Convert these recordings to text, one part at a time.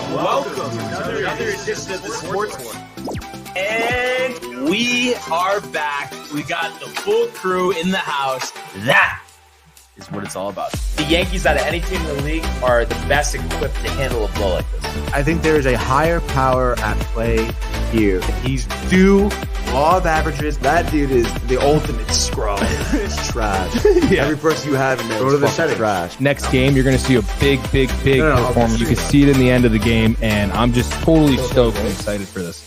Welcome to another edition of the Sports One. And we are back. We got the full crew in the house. That is what it's all about. The Yankees, out of any team in the league, are the best equipped to handle a blow like this. I think there is a higher power at play here. He's due law of averages. That dude is the ultimate scrub. It's trash. Yeah. Every person you have in there is fucking trash. Next game, you're going to see a big performance. You can see it in the end of the game, and I'm just totally stoked and excited for this.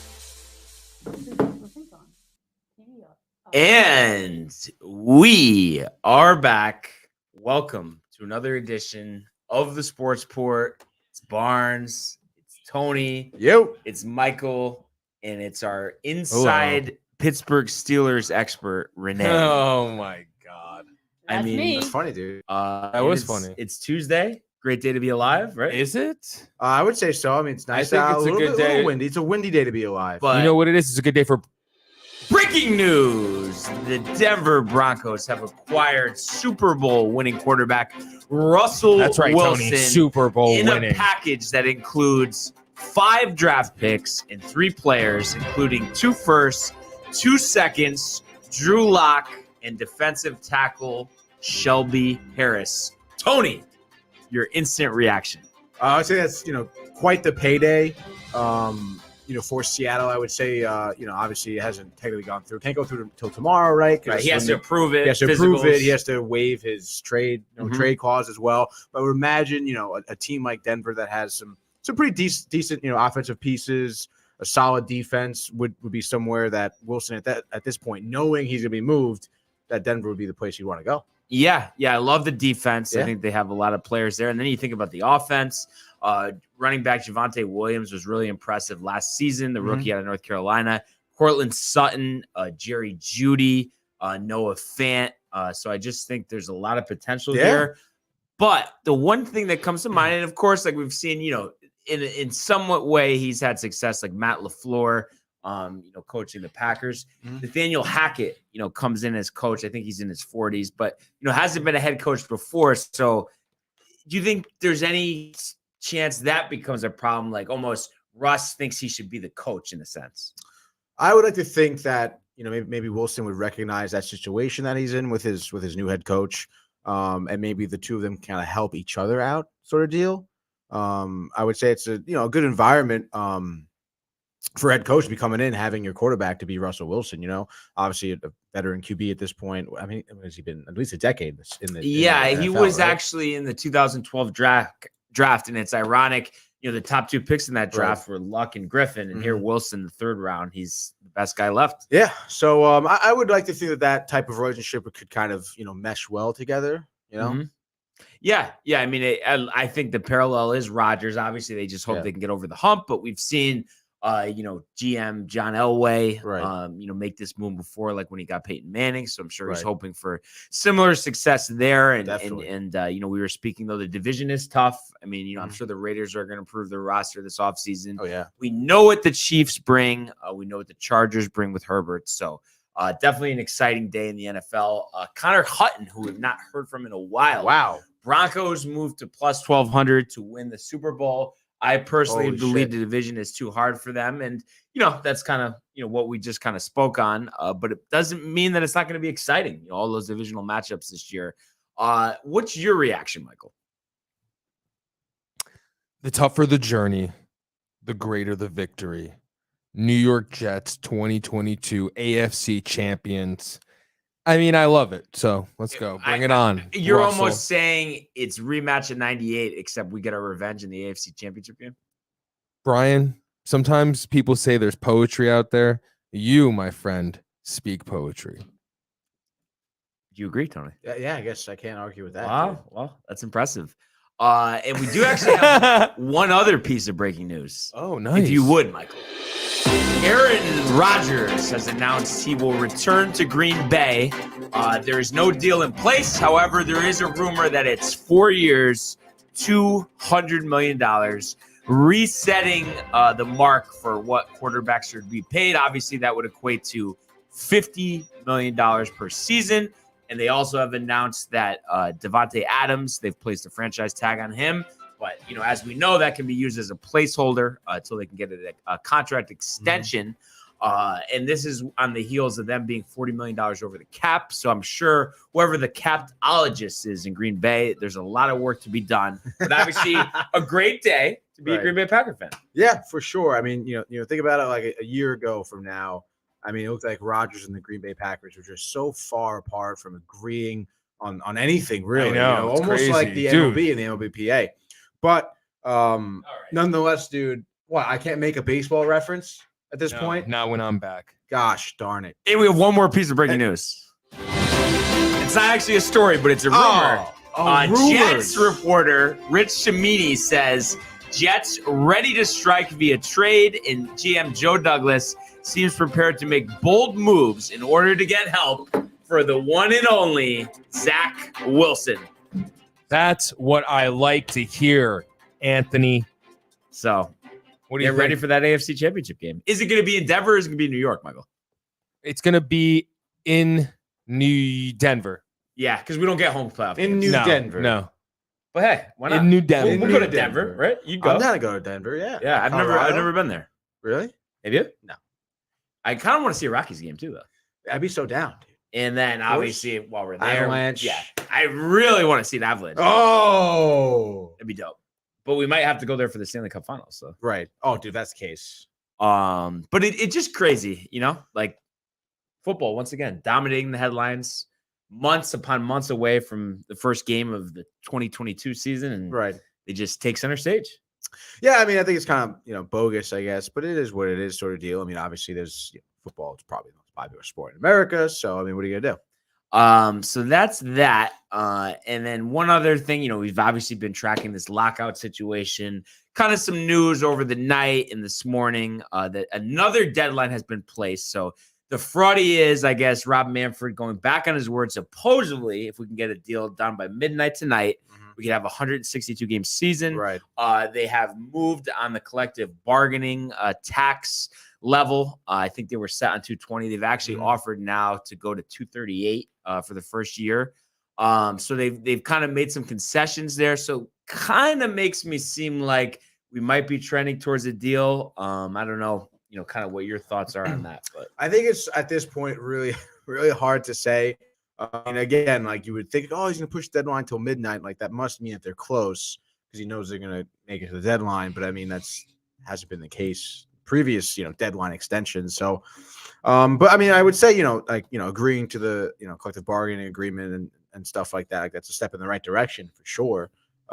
And we are back. Welcome to another edition of the Sports Port. It's Barnes, it's Tony, it's Michael, and it's our inside Pittsburgh Steelers expert, Renee. Oh my God. I mean, me. That's funny, dude. That was funny. It's Tuesday. Great day to be alive, right? Is it? I would say so. I mean, it's nice think out. it's a little good bit, day. little windy. It's a windy day to be alive. But You know what it is? It's a good day for breaking news: the Denver Broncos have acquired Super Bowl winning quarterback Russell Wilson. Tony. Super Bowl in winning. a package that includes 5 draft picks and 3 players, including 2 firsts, 2 seconds, Drew Lock, and defensive tackle Shelby Harris. Tony, your instant reaction. I would say that's, quite the payday. For Seattle, I would say, obviously it hasn't technically gone through. Can't go through until tomorrow, right? Right, he has to approve it. He has to approve physicals. it. He has to waive his trade, trade clause as well. But I would imagine, a team like Denver that has some pretty decent, offensive pieces, a solid defense would be somewhere that Wilson at this point, knowing he's going to be moved, that Denver would be the place you want to go. Yeah, I love the defense. Yeah. I think they have a lot of players there. And then you think about the offense. Running back Javonte Williams was really impressive last season, the rookie out of North Carolina. Cortland Sutton, Jerry Jeudy, Noah Fant. So I just think there's a lot of potential there. But the one thing that comes to mind, and of course, like we've seen, in somewhat way, he's had success, like Matt LaFleur, coaching the Packers. Nathaniel Hackett, comes in as coach. I think he's in his 40s, but, hasn't been a head coach before. So do you think there's any chance that becomes a problem? Like almost Russ thinks he should be the coach in a sense. I would like to think that, maybe Wilson would recognize that situation that he's in with his new head coach. And maybe the two of them kind of help each other out sort of deal. I would say it's a good environment for head coach to be coming in, having your quarterback to be Russell Wilson. Obviously a veteran QB at this point. I mean, has he been at least a decade in the he NFL, was right? actually in the 2012 draft, and it's ironic. The top 2 picks in that draft were Luck and Griffin, and here Wilson, the 3rd round, he's the best guy left. Yeah. So I would like to think that type of relationship could kind of mesh well together. Yeah. I mean, I think the parallel is Rodgers. Obviously, they just hope they can get over the hump. But we've seen, GM John Elway, make this move before, like when he got Peyton Manning. So I'm sure he's hoping for similar success there. And we were speaking, though, the division is tough. I mean, I'm sure the Raiders are going to improve their roster this offseason. Oh, yeah. We know what the Chiefs bring. We know what the Chargers bring with Herbert. So definitely an exciting day in the NFL. Connor Hutton, who we've not heard from in a while. Wow. Broncos moved to plus 1,200 to win the Super Bowl. I personally believe the division is too hard for them. And, that's kind of, what we just kind of spoke on. But it doesn't mean that it's not going to be exciting. All those divisional matchups this year. What's your reaction, Michael? The tougher the journey, the greater the victory. New York Jets 2022 AFC champions. I mean, I love it. So let's go. Bring it on. You're Russell. almost saying it's rematch at 98, except we get our revenge in the AFC championship game. Brian, sometimes people say there's poetry out there. You, my friend, speak poetry. Do you agree, Tony? Yeah, I guess I can't argue with that. Wow. Well, that's impressive. And we do actually have one other piece of breaking news. Oh, nice. If you would, Michael. Aaron Rodgers has announced he will return to Green Bay. There is no deal in place. However, there is a rumor that it's 4 years, $200 million, resetting the mark for what quarterbacks should be paid. Obviously, that would equate to $50 million per season. And they also have announced that Devontae Adams, they've placed a franchise tag on him, But, as we know, that can be used as a placeholder until they can get a contract extension. And this is on the heels of them being $40 million over the cap. So I'm sure whoever the capologist is in Green Bay, there's a lot of work to be done. But obviously, a great day to be a Green Bay Packer fan. Yeah, for sure. I mean, think about it like a year ago from now. I mean, it looked like Rodgers and the Green Bay Packers were just so far apart from agreeing on anything, really. I know, almost crazy. like the MLB and the MLBPA. But nonetheless, dude, I can't make a baseball reference at this point? Not when I'm back. Gosh darn it. Hey, we have one more piece of breaking news. It's not actually a story, but it's a rumor. Jets reporter Rich Cimini says Jets ready to strike via trade, and GM Joe Douglas seems prepared to make bold moves in order to get help for the one and only Zach Wilson. That's what I like to hear, Anthony. So, what do you get ready for that AFC Championship game? Is it going to be in Denver or is it going to be in New York, Michael? It's going to be in Denver. Yeah, because we don't get home playoff in games. Denver. No. But hey, why not? In New Denver. We'll go to Denver, right? You go. I'm down to go to Denver, yeah. Yeah, I've never been there. Really? Have you? No. I kind of want to see a Rockies game too, though. I'd be so down, dude. And then obviously while we're there, Avalanche. yeah, I really want to see an Avalanche. Oh, it'd be dope. But we might have to go there for the Stanley Cup Finals. So right. Oh, dude, that's the case. But it's just crazy, like football once again dominating the headlines, months upon months away from the first game of the 2022 season, and they just take center stage. Yeah, I mean, I think it's kind of bogus, I guess, but it is what it is, sort of deal. I mean, obviously, there's football is probably the most popular sport in America, so I mean, what are you gonna do? So that's that. And then one other thing, we've obviously been tracking this lockout situation. Kind of some news over the night and this morning that another deadline has been placed. So the fraudy is, I guess, Rob Manfred going back on his word. Supposedly, if we can get a deal done by midnight tonight, we could have a 162-game season. Right. They have moved on the collective bargaining tax level. I think they were set on 220. They've actually offered now to go to 238 for the first year. So they've kind of made some concessions there. So kind of makes me seem like we might be trending towards a deal. I don't know, kind of what your thoughts are on that. But I think it's at this point really, really hard to say. And again, like you would think, oh, he's going to push the deadline till midnight. Like that must mean that they're close because he knows they're going to make it to the deadline. But I mean, hasn't been the case previous, deadline extensions. So, but I mean, I would say, agreeing to the, collective bargaining agreement and stuff like that, like that's a step in the right direction for sure,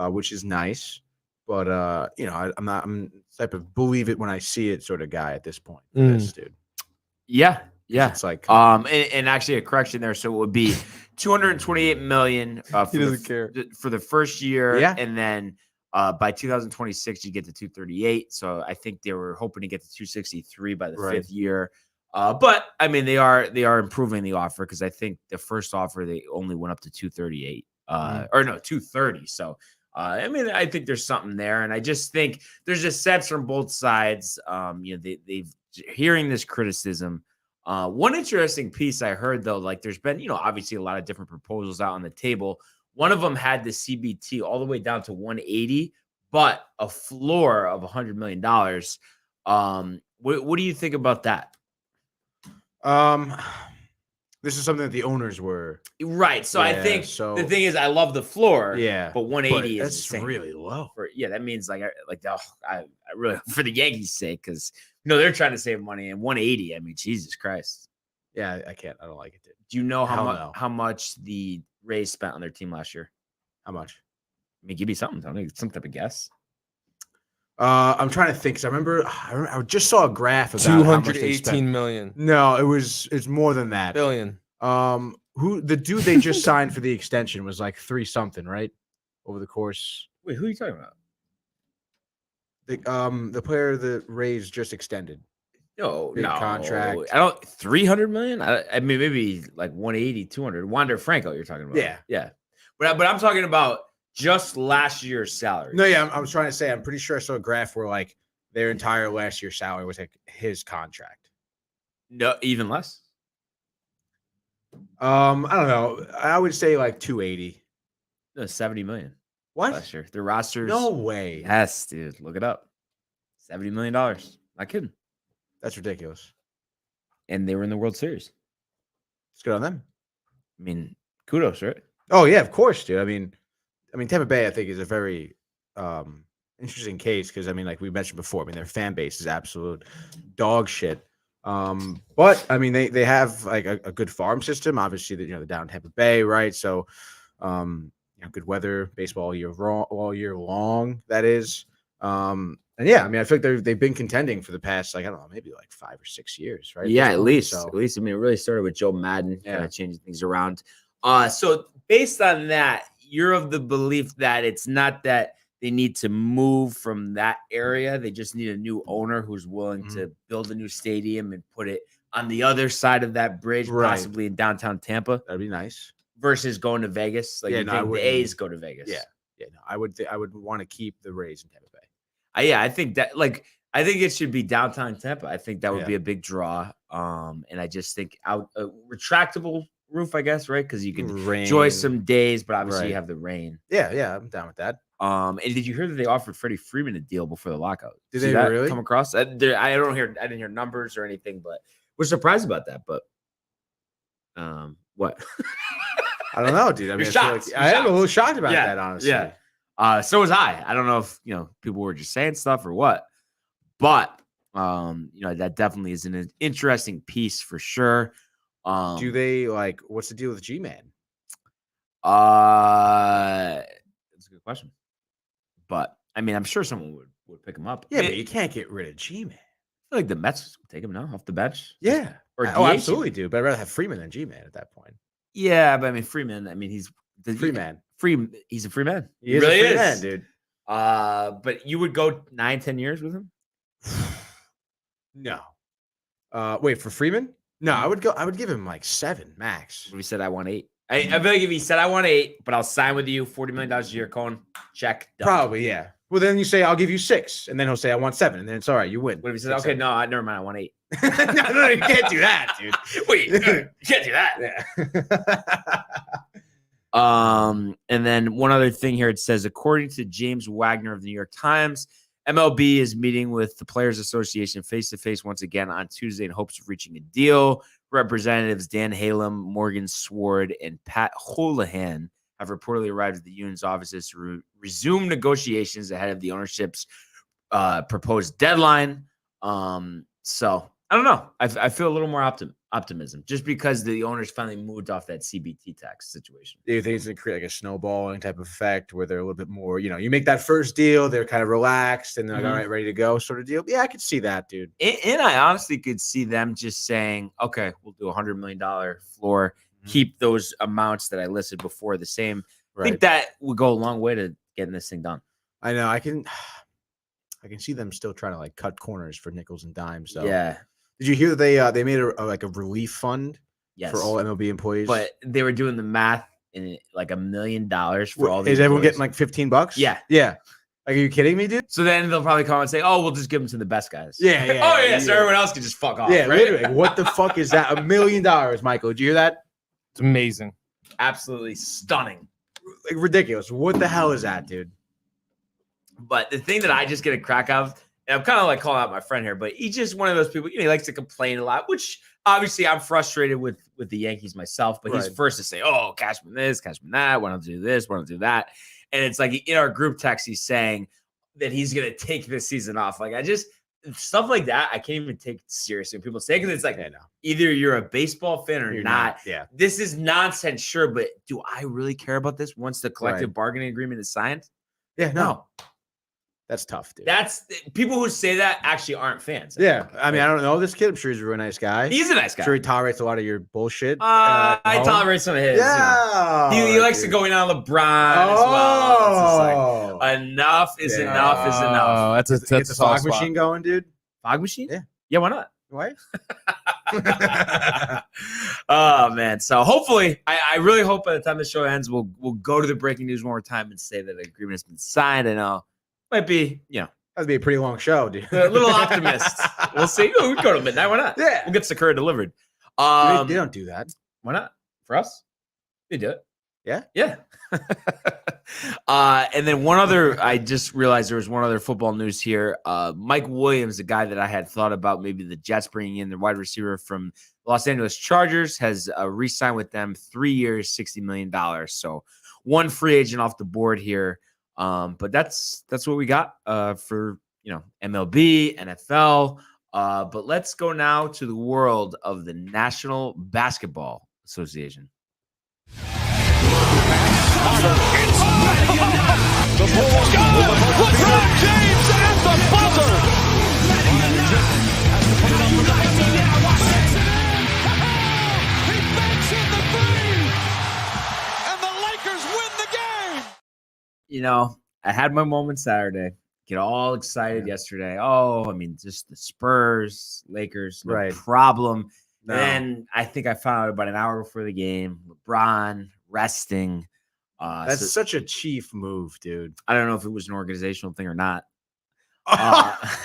which is nice. But, I'm the type of believe it when I see it sort of guy at this point. This dude. Yeah. Yeah. It's like, and actually a correction there. So it would be 228 million for the first year. Yeah. And then by 2026, you get to 238. So I think they were hoping to get to 263 by the fifth year. But I mean, they are improving the offer because I think the first offer, they only went up to 238 or no, 230. So, I mean, I think there's something there. And I just think there's just sets from both sides. They've hearing this criticism. One interesting piece I heard, though, like there's been, obviously a lot of different proposals out on the table. One of them had the CBT all the way down to 180, but a floor of $100 million. What do you think about that? This is something that the owners were right. So I think the thing is, I love the floor. Yeah, but 180 but is that's really low. That means I really for the Yankees' sake because they're trying to save money, and 180. I mean, Jesus Christ. Yeah, I can't. I don't like it. Dude. Do you know how much the Rays spent on their team last year? How much? I mean, give me something. Tell me some type of guess. I'm trying to think. Cause I remember I just saw a graph about 218 million. No, it's more than that. Billion. Who the dude they just signed for the extension was like 3 something, right? Over the course. Wait, who are you talking about? The player the Rays just extended. No contract. I don't 300 million. I mean, maybe like 180, 200. Wander Franco, you're talking about. Yeah. But I'm talking about just last year's salary. No, yeah, I was trying to say, I'm pretty sure I saw a graph where like their entire last year's salary was like his contract. No, even less. I don't know. I would say like 280. No, 70 million. What? last year. Their rosters. No way. Yes, dude. Look it up. $70 million. Not kidding. That's ridiculous. And they were in the World Series. It's good on them. I mean, kudos, right? Oh yeah, of course, dude. I mean, Tampa Bay, I think, is a very interesting case because I mean, like we mentioned before, I mean, their fan base is absolute dog shit. But I mean, they have like a good farm system. Obviously, they're down in Tampa Bay, right? So, good weather, baseball all year long. That is. And yeah, I mean, I feel like they've been contending for the past, like, I don't know, maybe like 5 or 6 years, right? Yeah, at least. So, At least. I mean, it really started with Joe Madden kind Yeah. of changing things around. So based on that, you're of the belief that it's not that they need to move from that area. They just need a new owner who's willing to build a new stadium and put it on the other side of that bridge, Right. possibly in downtown Tampa, that'd be nice. versus going to Vegas. Like, Yeah, you no, I think the wouldn't. A's go to Vegas? Yeah. Yeah, no, I would want to keep the Rays in Tampa Bay. Yeah, I think that, like, I think it should be downtown Tampa. I think that would Yeah. be a big draw. And I just think retractable roof, I guess, right? Because you can enjoy Rain. some days, but obviously you Right. have the rain. Yeah, I'm down with that. And did you hear that they offered Freddie Freeman a deal before the lockout? Did See they that really? come across? I didn't hear numbers or anything, but we're surprised about that. But what? I don't know, dude. I You're mean, I feel shocked. like You're I am a shocked. little shocked about Yeah, that, honestly. yeah. So was I. I don't know if people were just saying stuff or what, but that definitely is an interesting piece for sure. Do they like? What's the deal with G-Man? That's a good question. But I mean, I'm sure someone would pick him up. Yeah, I mean, but you can't get rid of G-Man. I feel like the Mets would take him now off the bench. Yeah. Or Oh, DH. absolutely, dude. But I'd rather have Freeman than G-Man at that point. Yeah, but I mean Freeman. I mean he's Freeman. He's a free man. He is really a free is, man, dude. But you would go 9-10 years with him? No. Wait, for Freeman? No, I would give him like 7 max. If he said I want 8. I feel like if he said I want 8, but I'll sign with you, $40 million a year, Cohen, check. Done. Probably, yeah. Well, then you say I'll give you 6, and then he'll say I want 7, and then it's all right. You win. What if he said, okay, no, never mind, I want 8. no, you can't do that, dude. Wait, you can't do that. Yeah. And then one other thing here, it says, according to James Wagner of the New York Times, MLB is meeting with the Players Association face-to-face once again on Tuesday in hopes of reaching a deal. Representatives Dan Halem, Morgan Sword, and Pat Houlihan have reportedly arrived at the union's offices to resume negotiations ahead of the ownership's proposed deadline. So I don't know. I feel a little more optimism just because the owners finally moved off that CBT tax situation. Do you think it's going to create like a snowballing type of effect where they're a little bit more, you make that first deal, they're kind of relaxed and they're like, all right, ready to go sort of deal? Yeah, I could see that, dude. And I honestly could see them just saying, okay, we'll do $100 million floor, keep those amounts that I listed before the same. Right. I think that would go a long way to getting this thing done. I know. I can see them still trying to like cut corners for nickels and dimes. So Yeah. did you hear that they made a relief fund Yes. for all MLB employees? But they were doing the math in like $1 million for all these. Is everyone employees. getting like $15? Yeah. Yeah. Like, are you kidding me, dude? So then they'll probably come and say, "Oh, we'll just give them to the best guys." Yeah, yeah, oh yeah, yeah. so everyone else can just fuck off. Yeah, right? literally. Like, what the fuck is that? $1 million, Michael. Did you hear that? It's amazing. Absolutely stunning. Like, ridiculous. What the hell is that, dude? But the thing that I just get a crack of, and I'm kind of like calling out my friend here, but he's just one of those people. He likes to complain a lot, which obviously I'm frustrated with the Yankees myself. But he's Right. first to say, "Oh, Cashman this, Cashman that. Why don't do this? Why don't do that?" And it's like in our group text, he's saying that he's gonna take this season off. Like stuff like that, I can't even take it seriously when people say, because it's like, Yeah, no. either you're a baseball fan or You're not. Yeah. This is nonsense, sure, but do I really care about this once the collective Right. bargaining agreement is signed? Yeah, no. That's tough, dude. That's people who say that actually aren't fans. Yeah. I mean, I don't know this kid. I'm sure he's a really nice guy. He's a nice guy. I'm sure he tolerates a lot of your bullshit. I at home. tolerate some of his. Yeah. He likes to go in on LeBron as well. It's just like, enough is Yeah. enough is enough. Oh, that's a Get that's the a soft fog spot. machine going, dude. Fog machine? Yeah. Yeah, why not? Why? Oh man. So hopefully, I really hope by the time the show ends, we'll go to the breaking news one more time and say that the agreement has been signed. I know might be, That'd be a pretty long show, dude. a little optimist. We'll see. Oh, we can go to midnight. Why not? Yeah. We'll get Sakura delivered. They don't do that. Why not? For us? They do it. Yeah? Yeah. And then one other, I just realized there was one other football news here. Mike Williams, a guy that I had thought about maybe the Jets bringing in, the wide receiver from Los Angeles Chargers, has re-signed with them 3 years, $60 million. So one free agent off the board here. But that's what we got for MLB, NFL. But let's go now to the world of the National Basketball Association. The Bulls go! LeBron James at the buzzer! He banks in the three! And the Lakers win the game! I had my moment Saturday. Get all excited yesterday. Oh, I mean, just the Spurs, Lakers, no problem. No. Then I think I found out about an hour before the game, LeBron resting. That's such a chief move, dude. I don't know if it was an organizational thing or not.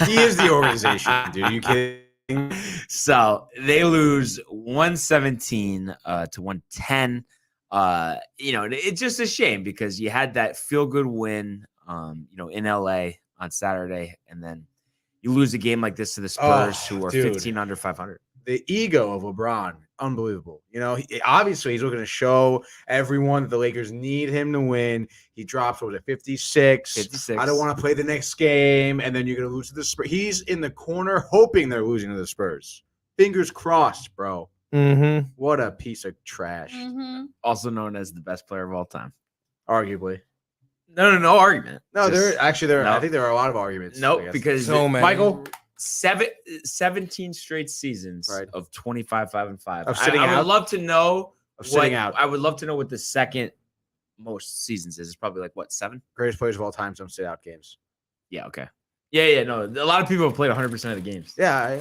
He is the organization, dude. Are you kidding? So they lose 117 to 110. It's just a shame because you had that feel-good win, in LA on Saturday, and then you lose a game like this to the Spurs, who are 15 under 500. The ego of LeBron, unbelievable. Obviously he's looking to show everyone that the Lakers need him to win. He drops, 56? I don't want to play the next game, and then you're going to lose to the Spurs. He's in the corner hoping they're losing to the Spurs. Fingers crossed, bro. Mm-hmm. What a piece of trash. Mm-hmm. Also known as the best player of all time. Arguably. No argument. No, I think there are a lot of arguments. Nope, because Michael, 17 straight seasons of 25, 5 and 5. I would love to know I would love to know what the second most seasons is. It's probably like 7? Greatest players of all time don't sit out games. Yeah, okay. Yeah, no. A lot of people have played 100% of the games. Yeah.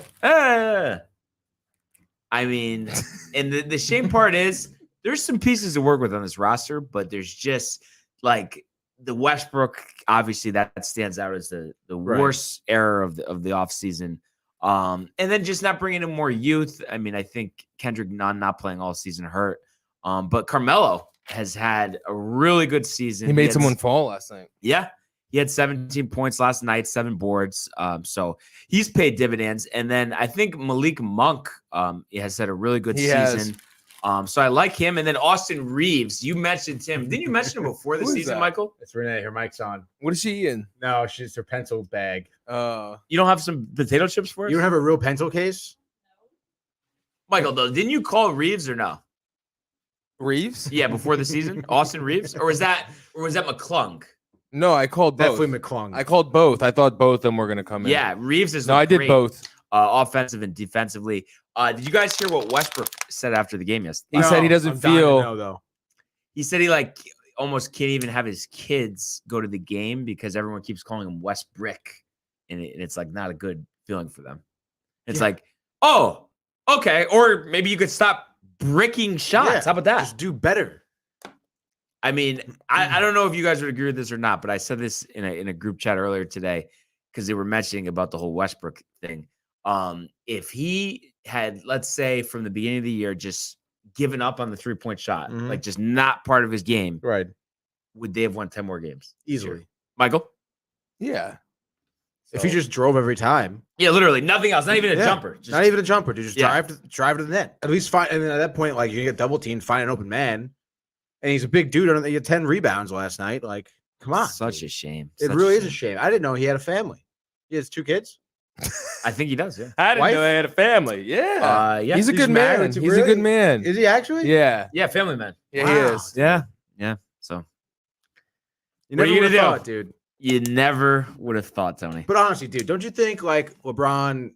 I mean, and the shame part is there's some pieces to work with on this roster, but there's just like the Westbrook, obviously that stands out as the worst error of the offseason. And then just not bringing in more youth. I mean, I think Kendrick Nunn not playing all season hurt. But Carmelo has had a really good season. He made someone fall last night. Yeah. He had 17 points last night, 7 boards. So he's paid dividends. And then I think Malik Monk has had a really good season. So I like him. And then Austin Reeves, you mentioned him. Didn't you mention him before the season, Michael? It's Renee. Her mic's on. What is she in? No, she's her pencil bag. You don't have some potato chips for us? You don't have a real pencil case? Michael, though, didn't you call Reeves or no? Reeves? Yeah, before the season? Austin Reeves? Or was that McClung? No, I called both. Definitely McClung. I called both. I thought both of them were going to come in. Yeah, Reeves is I did both. Offensive and defensively. Did you guys hear what Westbrook said after the game yesterday? He said he doesn't feel. Though. He said he almost can't even have his kids go to the game because everyone keeps calling him Westbrick, and it's like not a good feeling for them. It's like, oh, okay, or maybe you could stop bricking shots. Yeah, how about that? Just do better. I mean, I don't know if you guys would agree with this or not, but I said this in a group chat earlier today because they were mentioning about the whole Westbrook thing. If he had, let's say, from the beginning of the year, just given up on the 3-point shot, like just not part of his game, right? Would they have won 10 more games easily? Michael? Yeah. If he just drove every time. Yeah, literally nothing else. Not even a jumper. Not even a jumper. Dude, just drive to the net. At least find. And then at that point, like you get double teamed, find an open man, and he's a big dude. He had 10 rebounds last night. Like, come on. Such a shame. It really is a shame. I didn't know he had a family. He has 2 kids. I think he does. Yeah. I didn't know he had a family. Yeah. Yeah. He's a good man. He's a good man. Is he actually? Yeah. Yeah. Family man. Yeah, he is. Yeah. Yeah. So. You never would have thought, dude. You never would have thought, Tony. But honestly, dude, don't you think like LeBron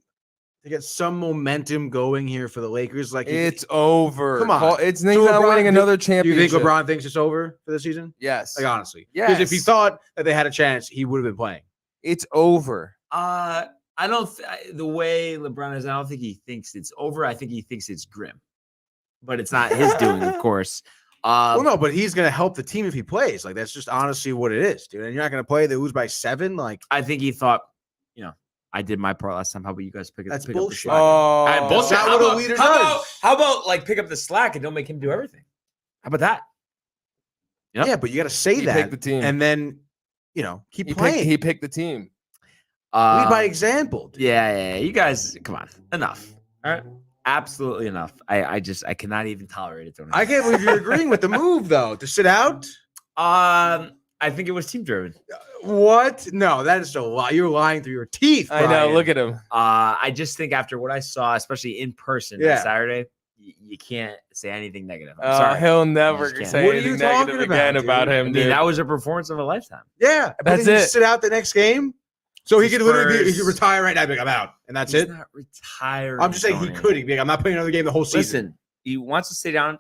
to get some momentum going here for the Lakers? Like it's over. Come on, he's not winning another championship. Do you think LeBron thinks it's over for the season? Yes. Like honestly, yes. Because if he thought that they had a chance, he would have been playing. It's over. I don't. The way LeBron is, I don't think he thinks it's over. I think he thinks it's grim, but it's not his doing, of course. Well, no, but he's going to help the team if he plays. Like, that's just honestly what it is, dude. And you're not going to play. They lose by 7. Like, I think he thought, I did my part last time. How about you guys pick up the bullshit. slack? Oh, bullshit. That's not what a leader does. How about like pick up the slack and don't make him do everything? How about that? Yep. Yeah, but you got to say He that, picked the team. and then keep playing. He picked the team. Lead by example. Dude. Yeah. You guys, come on. Enough. All right. Absolutely enough. I cannot even tolerate it, Tony. I can't believe you're agreeing with the move though to sit out. I think it was team driven. What? No, that is a lie. You're lying through your teeth. I know. Brian. Look at him. I just think after what I saw, especially in person on Yeah. Saturday, you can't say anything negative. I'm sorry. He'll never just can't. say What are anything you talking negative about, again dude? about I him, mean, dude. that was a performance of a lifetime. Yeah, but That's then you it. sit out the next game, so he could literally he Spurs. could retire right now. Be like, I'm out, and that's He's it. not retiring. I'm just saying he Tony. could. He'd be like, I'm not playing another game the whole season. Listen, he wants to stay down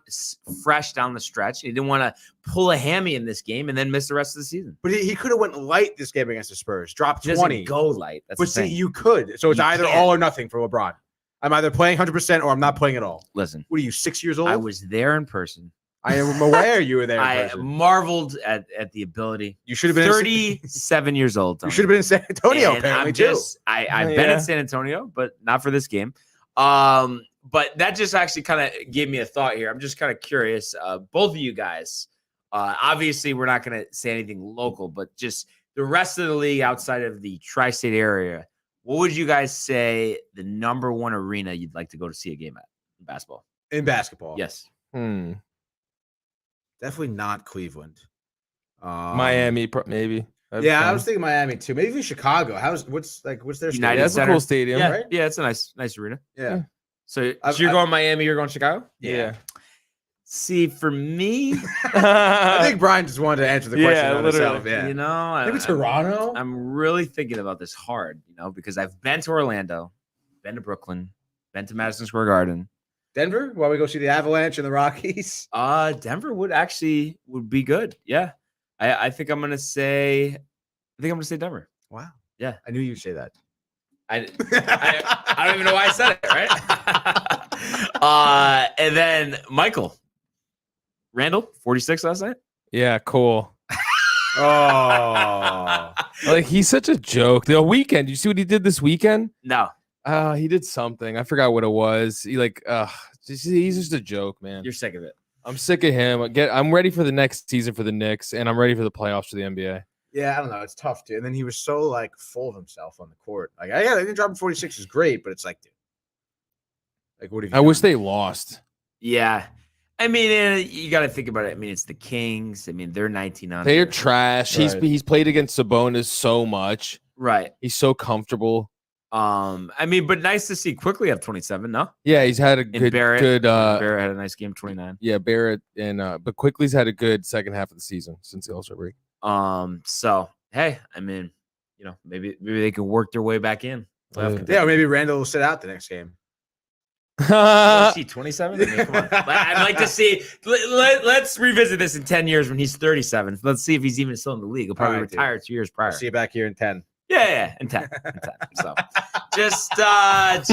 fresh down the stretch. He didn't want to pull a hammy in this game and then miss the rest of the season. But he could have went light this game against the Spurs, dropped He doesn't 20. go light. That's But the see, thing. you could. So it's You either can't. all or nothing for LeBron. I'm either playing 100% or I'm not playing at all. Listen, What are you, 6 years old? I was there in person. I am aware you were there. In I person. marveled at the ability. You should have been 37 years old. You Tony. should have been in San Antonio, And apparently, I'm too. just, I've been Yeah. in San Antonio, but not for this game. But that just actually kind of gave me a thought here. I'm just kind of curious. Both of you guys, obviously, we're not going to say anything local, but just the rest of the league outside of the tri-state area. What would you guys say the number one arena you'd like to go to see a game at in basketball? In basketball. Yes. Definitely not Cleveland. Miami, maybe. That'd be Yeah, I fun. was thinking Miami, too. Maybe even Chicago. What's their United stadium? Yeah, that's a Center. cool stadium. Yeah, right? yeah, it's a nice arena. Yeah. So, I've- you're I've- going Miami, you're going Chicago? Yeah. See, for me, I think Brian just wanted to answer the question Yeah, on literally. himself. Yeah. you know, Maybe Toronto? I'm really thinking about this hard, because I've been to Orlando, been to Brooklyn, been to Madison Square Garden. Denver? While we go see the Avalanche and the Rockies? Denver would be good. Yeah. I think I'm gonna say Denver. Wow. Yeah. I knew you'd say that. I don't even know why I said it, right? And then Michael Randall, 46 last night. Yeah, cool. Oh. Like, he's such a joke. The weekend, you see what he did this weekend? No, He did something. I forgot what it was. He's just a joke, man. you're sick of it. I'm sick of him. I'm ready for the next season for the Knicks, and I'm ready for the playoffs for the NBA. Yeah, I don't know. It's tough, dude. And then he was so full of himself on the court. I think dropping 46 is great, but it's dude. What have you I wish done? they lost. Yeah. I mean, you got to think about it. I mean, it's the Kings. I mean, they're 19 on. They're trash. Right. He's played against Sabonis so much. Right. He's so comfortable. I mean, but nice to see Quickly have 27. No, Yeah, he's had a and good Barrett had a nice game, 29. Yeah, Barrett and but Quickly's had a good second half of the season since the All-Star break. So hey, I mean, maybe they can work their way back in. Yeah, or maybe Randall will sit out the next game. See 27. I mean, come on. I'd like to see. Let's revisit this in 10 years when he's 37. Let's see if he's even still in the league. He'll probably All right, dude. retire 2 years prior. I'll see you back here in 10. Yeah, in 10. So just had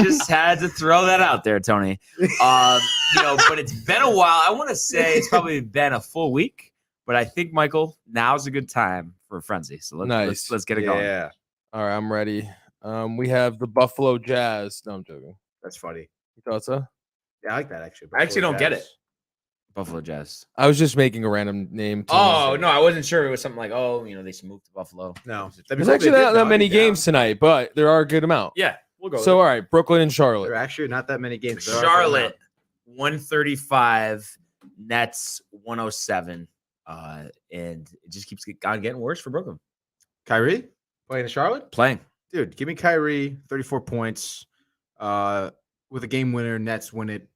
to throw that out there, Tony. But it's been a while. I want to say it's probably been a full week, but I think Michael, now's a good time for a frenzy. So let's get it going. Yeah, All right, I'm ready. We have the Buffalo Jazz. No, I'm joking. that's funny. You thought so? Yeah, I like that actually. I actually don't get Jazz. it. Buffalo Jazz. I was just making a random name. Team. Oh no, I wasn't sure it was something like they should move to Buffalo. No, There's actually not that many games tonight, but there are a good amount. Yeah, we'll go. So, all right, Brooklyn and There Charlotte. are actually not that many games. There are Charlotte 135, Nets 107, and it just keeps on getting worse for Brooklyn. Kyrie playing in Charlotte. Playing. Dude, give me Kyrie, 34 points, with a game winner. Nets win it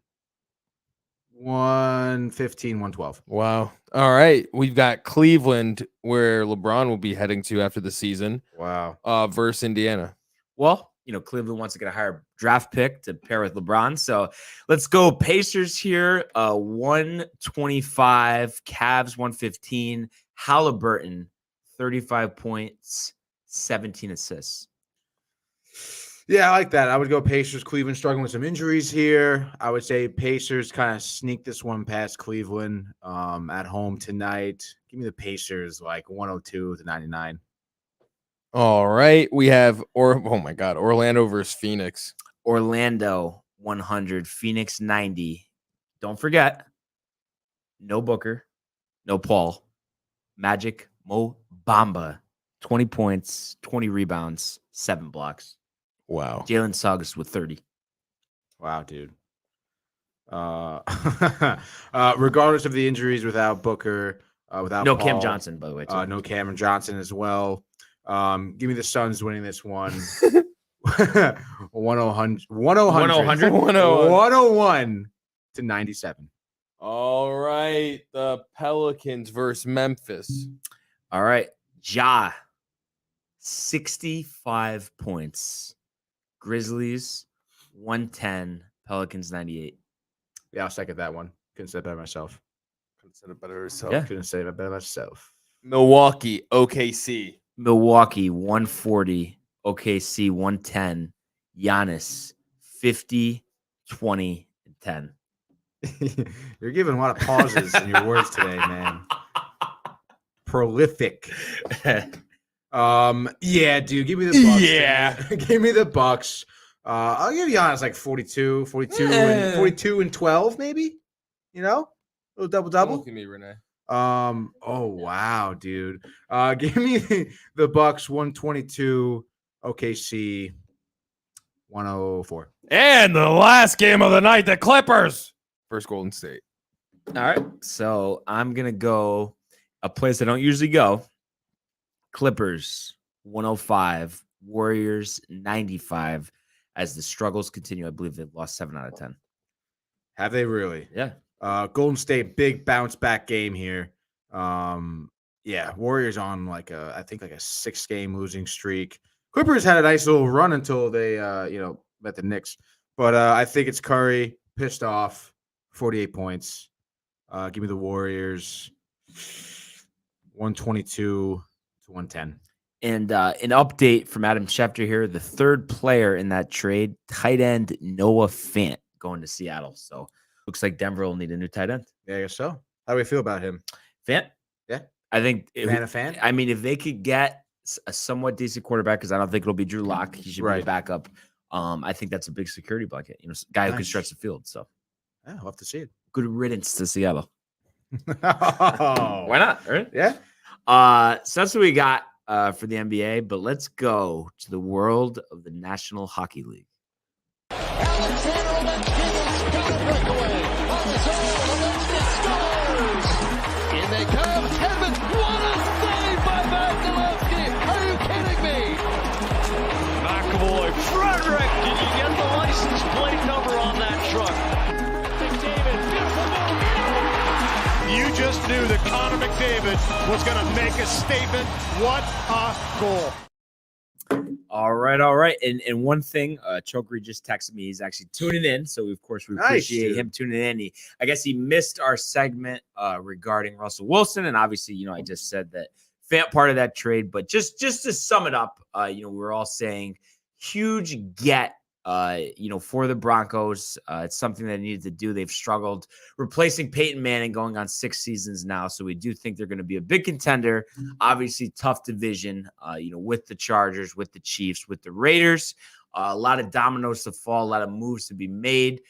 115, 112. Wow. All right, we've got Cleveland, where LeBron will be heading to after the season, Wow. versus Indiana. Well, Cleveland wants to get a higher draft pick to pair with LeBron. So let's go Pacers here. 125, Cavs 115, Halliburton 35 points, 17 assists. Yeah, I like that. I would go Pacers. Cleveland struggling with some injuries here. I would say Pacers kind of sneak this one past Cleveland at home tonight. Give me the Pacers 102 to 99. All right, we have Orlando versus Phoenix. Orlando 100, Phoenix 90. Don't forget, no Booker, no Paul, Magic Mo Bamba, 20 points, 20 rebounds, 7 blocks. Wow. Jalen Suggs with 30. Wow, dude. Regardless of the injuries, without Booker, without No Paul, Cam Johnson, by the way. Too. no Cameron Johnson as well. Give me the Suns winning this one. 101 to 97. All right. The Pelicans versus Memphis. All right. Ja, 65 points. Grizzlies, 110. Pelicans, 98. Yeah, I'll second that one. Couldn't say it better myself. Couldn't say it better yourself. Yeah. Couldn't say it better myself. Milwaukee, OKC. Milwaukee, 140. OKC, 110. Giannis, 50, 20, and 10. You're giving a lot of pauses in your words today, man. Prolific. Yeah, dude, give me the Bucks. Yeah. Give me the Bucks. I'll give Giannis like 42 and 12, maybe. You know? A little double. Look at me, Renee. Oh wow, dude. Give me the Bucks 122, OKC 104. And the last game of the night, the Clippers versus Golden State. All right. So I'm going to go a place I don't usually go. Clippers, 105. Warriors, 95. As the struggles continue, I believe they've lost 7 out of 10. Have they really? Yeah. Golden State, big bounce back game here. Yeah, Warriors on I think a 6-game losing streak. Clippers had a nice little run until they met the Knicks. But I think it's Curry, pissed off, 48 points. Give me the Warriors 122 to 110. And an update from Adam Schefter here. The third player in that trade, tight end Noah Fint, going to Seattle. So looks like Denver will need a new tight end. Yeah, I guess so. How do we feel about him? Fint? Yeah. I think Fan? I mean, if they could get a somewhat decent quarterback, because I don't think it'll be Drew Lock. He should be a backup. I think that's a big security blanket. Guy who can stretch the field. So yeah, I'll have to see it. Good riddance to Seattle. Why Why not? Right? Yeah. So that's what we got for the NBA. But let's go to the world of the National Hockey League. Alexander Ovechkin got a breakaway on his own. Ovechkin scores. In they come. Kevin, what a save by Vasilevsky. Are you kidding me? McAvoy, Frederick. Did you get the license plate number on that truck? McDavid, beautiful move. You just knew that Connor McDavid was going to make a statement. What a goal. All right. And one thing, Chokery just texted me. He's actually tuning in. So, of course, we appreciate him tuning in. I guess he missed our segment regarding Russell Wilson. And obviously, I just said that Fant part of that trade. But just to sum it up, we were all saying huge get, for the Broncos. It's something that they needed to do. They've struggled replacing Peyton Manning going on 6 seasons now. So we do think they're going to be a big contender. Obviously, tough division, with the Chargers, with the Chiefs, with the Raiders. A lot of dominoes to fall, a lot of moves to be made.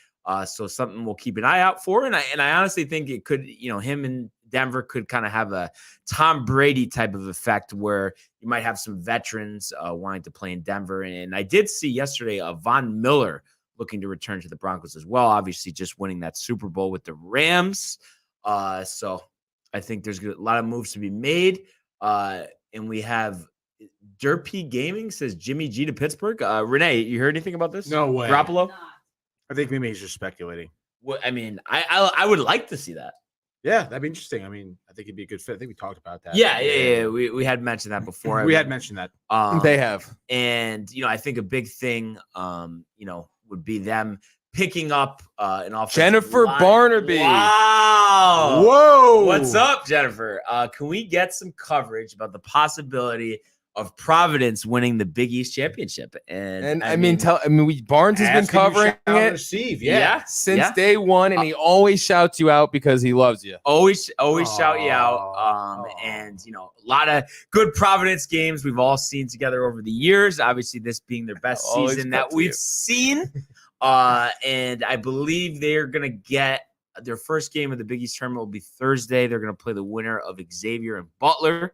So something we'll keep an eye out for. And I honestly think it could, him and Denver could kind of have a Tom Brady type of effect where you might have some veterans wanting to play in Denver. And I did see yesterday Von Miller looking to return to the Broncos as well, obviously just winning that Super Bowl with the Rams. So I think there's a lot of moves to be made. And we have Derpy Gaming says Jimmy G to Pittsburgh. Renee, you heard anything about this? No way. Garoppolo? I think maybe he's just speculating. Well, I mean, I would like to see that. Yeah, that'd be interesting. I mean, I think it'd be a good fit. I think we talked about that. Yeah. We had mentioned that before. We had mentioned that. They have. And, I think a big thing, would be them picking up an offensive Jennifer line. Barnaby. Wow. Whoa. What's up, Jennifer? Can we get some coverage about the possibility of Providence winning the Big East Championship? And Barnes has been covering it receive, since day one, and he always shouts you out because he loves you. Always shout you out. And a lot of good Providence games we've all seen together over the years. Obviously, this being their best season that we've seen. And I believe they're gonna get Their first game of the Big East tournament will be Thursday. They're going to play the winner of Xavier and Butler.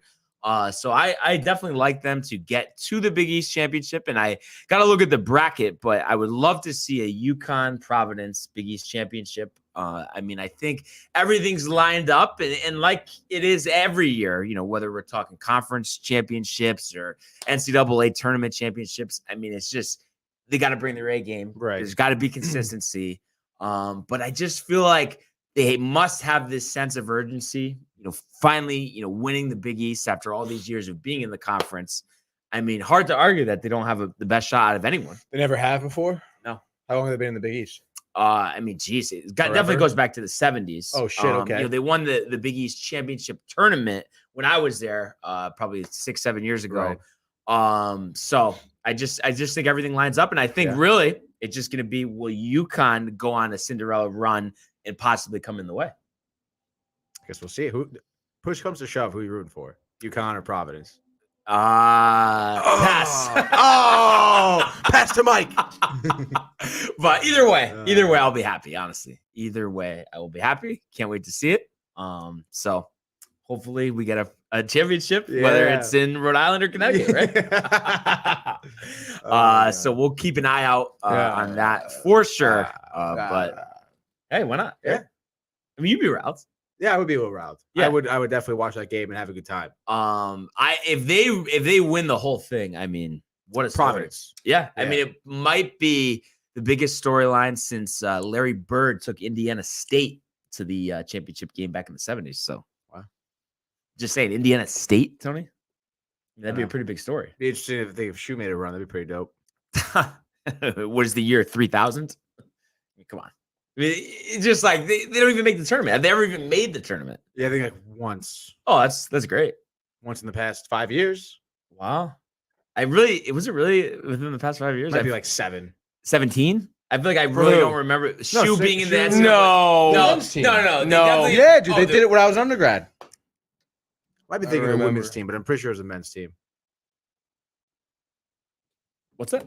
So I definitely like them to get to the Big East championship, and I got to look at the bracket, but I would love to see a UConn Providence Big East championship. I mean, I think everything's lined up, and like it is every year, you know, whether we're talking conference championships or NCAA tournament championships. I mean, it's just they got to bring their A game. Right. There's got to be consistency. But I just feel like they must have this sense of urgency, you know, finally, you know, winning the Big East after all these years of being in the conference. I mean, hard to argue that they don't have the best shot out of anyone. They never have before? No. How long have they been in the Big East? I mean, geez, definitely goes back to the 70s. Oh, shit, okay. You know, they won the Big East championship tournament when I was there, probably 6-7 years ago. Right. So I just think everything lines up, and I think really it's just going to be, will UConn go on a Cinderella run and possibly come in the way? I guess we'll see. Who push comes to shove, who are you rooting for? UConn or Providence? Pass. Pass to Mike. But either way, I'll be happy. Honestly, either way, I will be happy. Can't wait to see it. So hopefully we get a championship, whether it's in Rhode Island or Connecticut, right? So we'll keep an eye out on that for sure. But hey, why not? Yeah. I mean, you'd be riled. Yeah, I would be a little riled. Yeah. I would definitely watch that game and have a good time. If they win the whole thing, I mean, what a story. Providence. Yeah. I mean, it might be the biggest storyline since Larry Bird took Indiana State to the championship game back in the 70s. So, wow. Just saying, Indiana State, Tony? That'd be a pretty big story. Be interesting if Shoe made a run. That'd be pretty dope. What is the year? 3000? I mean, come on. I mean, it's just like they don't even make the tournament. Have they ever even made the tournament? Yeah, I think like once. Oh, that's great. Once in the past 5 years. Wow. It wasn't really within the past 5 years. Might be like 7. 17? I feel like I really don't remember Shoe being in the NCAA. No. Yeah, dude, they did it when I was undergrad. Might be thinking of the women's team, but I'm pretty sure it was a men's team. What's that?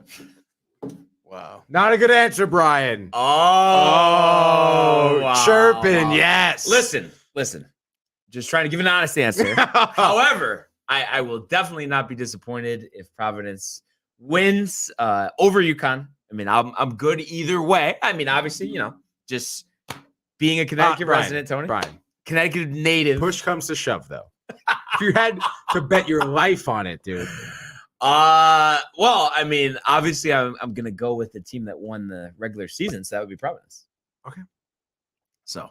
Wow. Not a good answer, Brian. Oh, wow. Chirping, yes. Listen. Just trying to give an honest answer. However, I will definitely not be disappointed if Providence wins over UConn. I mean, I'm good either way. I mean, obviously, you know, just being a Connecticut resident, Tony. Brian. Connecticut native. Push comes to shove, though. If you had to bet your life on it, dude. Well, I mean, obviously, I'm gonna go with the team that won the regular season, so that would be Providence. Okay. So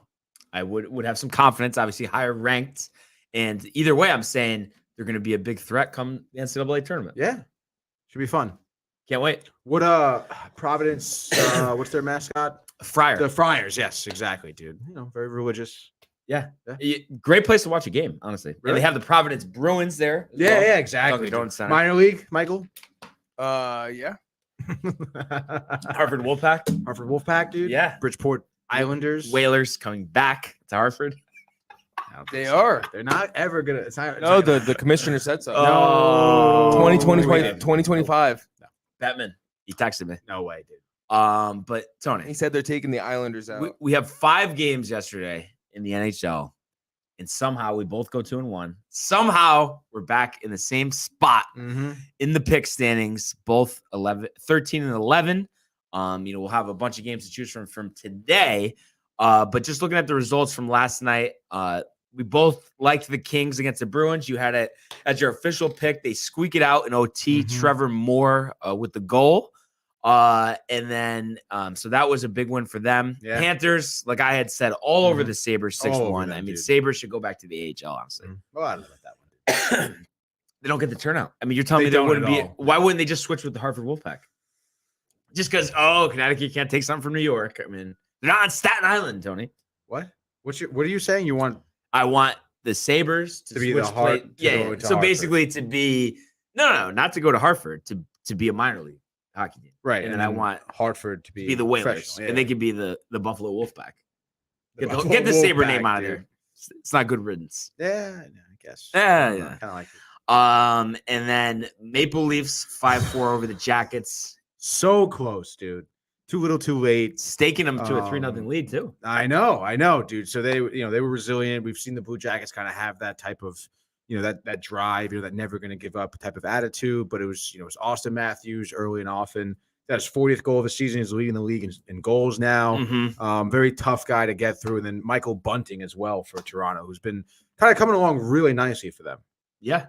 I would have some confidence, obviously higher ranked, and either way, I'm saying they're gonna be a big threat come the NCAA tournament. Yeah, should be fun. Can't wait. What Providence? What's their mascot? Friar. The Friars. Yes, exactly, dude. You know, very religious. Yeah. Great place to watch a game, honestly. Really? And they have the Providence Bruins there. Yeah, exactly. Minor league, Michael. Yeah. Harvard Wolfpack. Harvard Wolfpack, dude. Yeah. Bridgeport Islanders. Whalers coming back to Harvard. They are. They're not ever gonna. The commissioner said so. No. 2025. No. Batman. He texted me. No way, dude. But Tony, He said they're taking the Islanders out. we have 5 games yesterday in the NHL, and somehow we both go 2-1. Somehow we're back in the same spot in the pick standings, both 13 and 11. We'll have a bunch of games to choose from today. But just looking at the results from last night, we both liked the Kings against the Bruins. You had it as your official pick. They squeak it out in OT. Trevor Moore with the goal. And then, so that was a big win for them. Yeah. Panthers, like I had said, all over the Sabres, 6-1. I mean, Sabres should go back to the AHL, honestly. Well, I don't know about that one. They don't get the turnout. I mean, you're telling me there wouldn't be. Why wouldn't they just switch with the Hartford Wolfpack? Just because, Connecticut can't take something from New York. I mean, they're not on Staten Island, Tony. What? What are you saying? You want? I want the Sabres to be the Hartford. Yeah. So basically, to be not to go to Hartford, to be a minor league hockey team. Right. And then I want Hartford to be the Whalers. Yeah. And they could be the Buffalo Wolfpack. Get the Sabre name out of there. It's not good riddance. Yeah, I guess. Yeah. Kind of like it. And then Maple Leafs 5-4 over the Jackets. So close, dude. too little, too late. Staking them to a 3-0 lead too. I know, dude. So they were resilient. We've seen the Blue Jackets kind of have that type of, that drive, that never going to give up type of attitude. But it was Austin Matthews early and often. That's his 40th goal of the season. He's leading the league in goals now. Very tough guy to get through. And then Michael Bunting as well for Toronto, who's been kind of coming along really nicely for them. Yeah.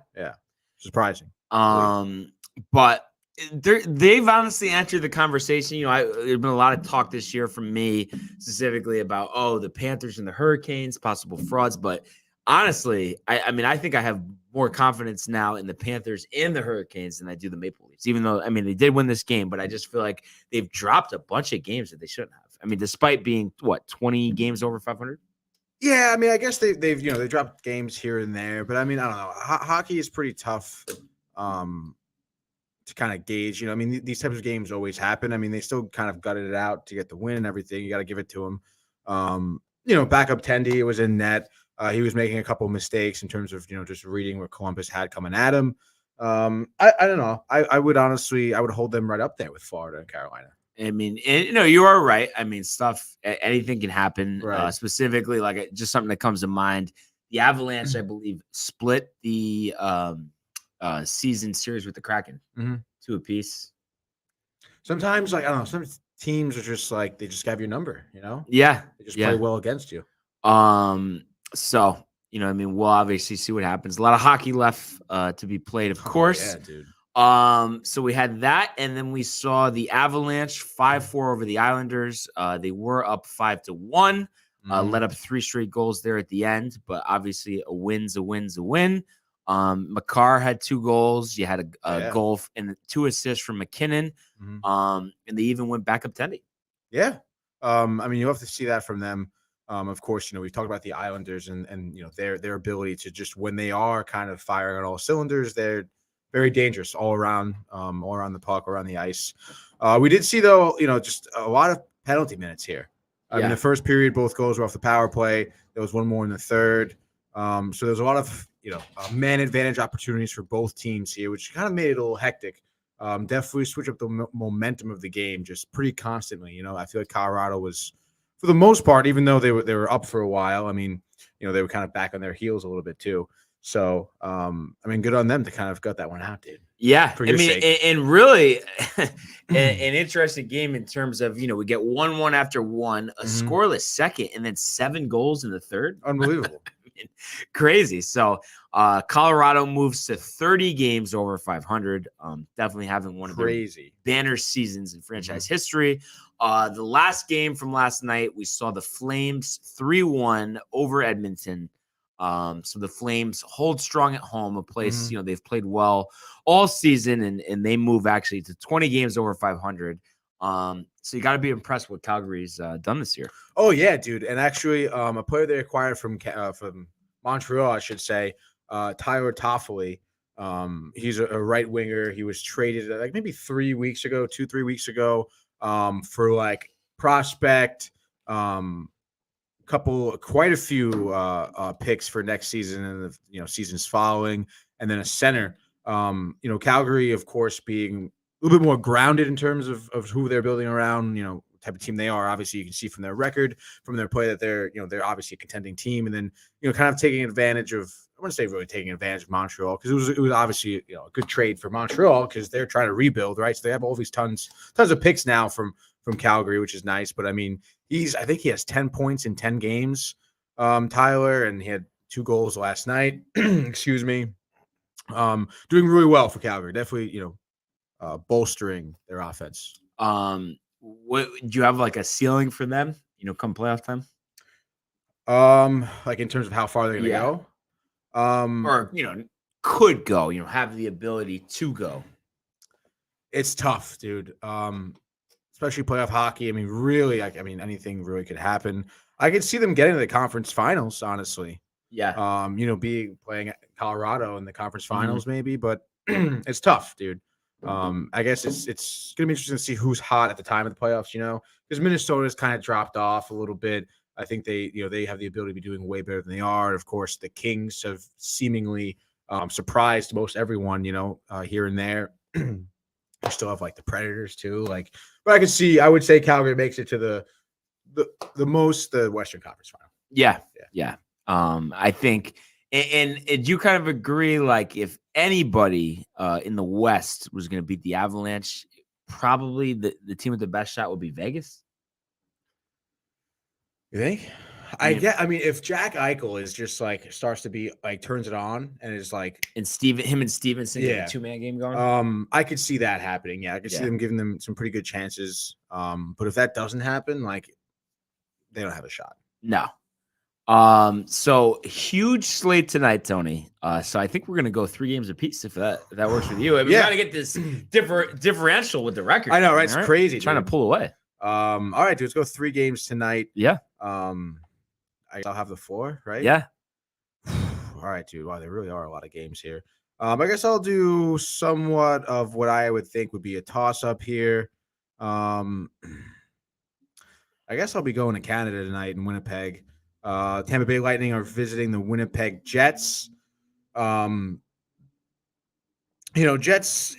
Surprising. But they've honestly entered the conversation. There's been a lot of talk this year from me specifically about, the Panthers and the Hurricanes, possible frauds. But honestly, I think I have more confidence now in the Panthers and the Hurricanes than I do the Maple Leafs, even though, they did win this game, but I just feel like they've dropped a bunch of games that they shouldn't have. Despite being 20 games over 500. Yeah. I guess they've they dropped games here and there, but I don't know. Hockey is pretty tough to kind of gauge. These types of games always happen. They still kind of gutted it out to get the win and everything. You got to give it to them. Backup Tendy was in net. He was making a couple of mistakes in terms of, just reading what Columbus had coming at him. I don't know. I would hold them right up there with Florida and Carolina. You are right. Anything can happen. Right. Specifically, like just something that comes to mind. The Avalanche, I believe, split the season series with the Kraken 2 apiece. Sometimes, some teams are just like, they just have your number, Yeah. They just play well against you. So, we'll obviously see what happens. A lot of hockey left to be played, of course. Yeah, dude. So we had that, and then we saw the Avalanche 5-4 over the Islanders. They were up 5-1, let up 3 straight goals there at the end, but obviously a win's a win. Makar had 2 goals. You had a goal and 2 assists from McKinnon. And they even went back up 10. Yeah. You have to see that from them. Of course, we've talked about the Islanders and their ability to just, when they are kind of firing on all cylinders, they're very dangerous all around the puck, around the ice. We did see, though, just a lot of penalty minutes here. In the first period, both goals were off the power play. There was one more in the third. So there's a lot of, man advantage opportunities for both teams here, which kind of made it a little hectic. Definitely switch up the momentum of the game just pretty constantly. I feel like Colorado was, for the most part, even though they were up for a while, they were kind of back on their heels a little bit too. So, good on them to kind of gut that one out, dude. Yeah. For your sake. And really an interesting game in terms of, we get 1-1 after 1, a scoreless second, and then 7 goals in the third. Unbelievable. Crazy. So Colorado moves to 30 games over 500. Definitely having one of their banner seasons in franchise history. The last game from last night, we saw the Flames 3-1 over Edmonton. So the Flames hold strong at home, a place, they've played well all season, and they move actually to 20 games over 500. So you got to be impressed with what Calgary's done this year. Oh yeah, dude. And actually, a player they acquired from Montreal, I should say, Tyler Toffoli. He's a right winger. He was traded like maybe 3 weeks ago, 2-3 weeks ago, for like prospect, quite a few picks for next season and the seasons following, and then a center. Calgary, of course, being a little bit more grounded in terms of who they're building around, type of team they are. Obviously, you can see from their record, from their play, that they're obviously a contending team. And then, kind of taking advantage of, I wouldn't say really taking advantage of Montreal, because it was obviously, a good trade for Montreal because they're trying to rebuild, right? So they have all these tons of picks now from Calgary, which is nice. But I think he has 10 points in 10 games, Tyler, and he had 2 goals last night. Excuse me. Doing really well for Calgary. Definitely, bolstering their offense. What do you have, like a ceiling for them, come playoff time? Like in terms of how far they're gonna go? Or could go, have the ability to go. It's tough, dude. Especially playoff hockey. Really, anything really could happen. I could see them getting to the conference finals, honestly. Yeah. Playing Colorado in the conference finals, maybe, but it's tough, dude. I guess it's gonna be interesting to see who's hot at the time of the playoffs, because Minnesota's kind of dropped off a little bit. I think they have the ability to be doing way better than they are. And of course, the Kings have seemingly surprised most everyone, here and there. You still have like the Predators too. Like, but I would say Calgary makes it to the Western Conference final. Yeah. I think, and do you kind of agree? Like, if anybody in the West was going to beat the Avalanche, probably the team with the best shot would be Vegas. You think? I mean, if Jack Eichel is just like starts to be like turns it on and is like, and him and Stevenson get a 2-man game going. I could see that happening. Yeah, I could see them giving them some pretty good chances. But if that doesn't happen, like, they don't have a shot. No. So huge slate tonight, Tony. So I think we're gonna go 3 games apiece if that works with you. I mean, we gotta get this differential with the record. I know, right? It's crazy. Trying to pull away. All right, dude. Let's go 3 games tonight. Yeah. I'll have the floor, right? Yeah. All right, dude. Wow, there really are a lot of games here. I guess I'll do somewhat of what I would think would be a toss-up here. I guess I'll be going to Canada tonight in Winnipeg. Tampa Bay Lightning are visiting the Winnipeg Jets. Jets,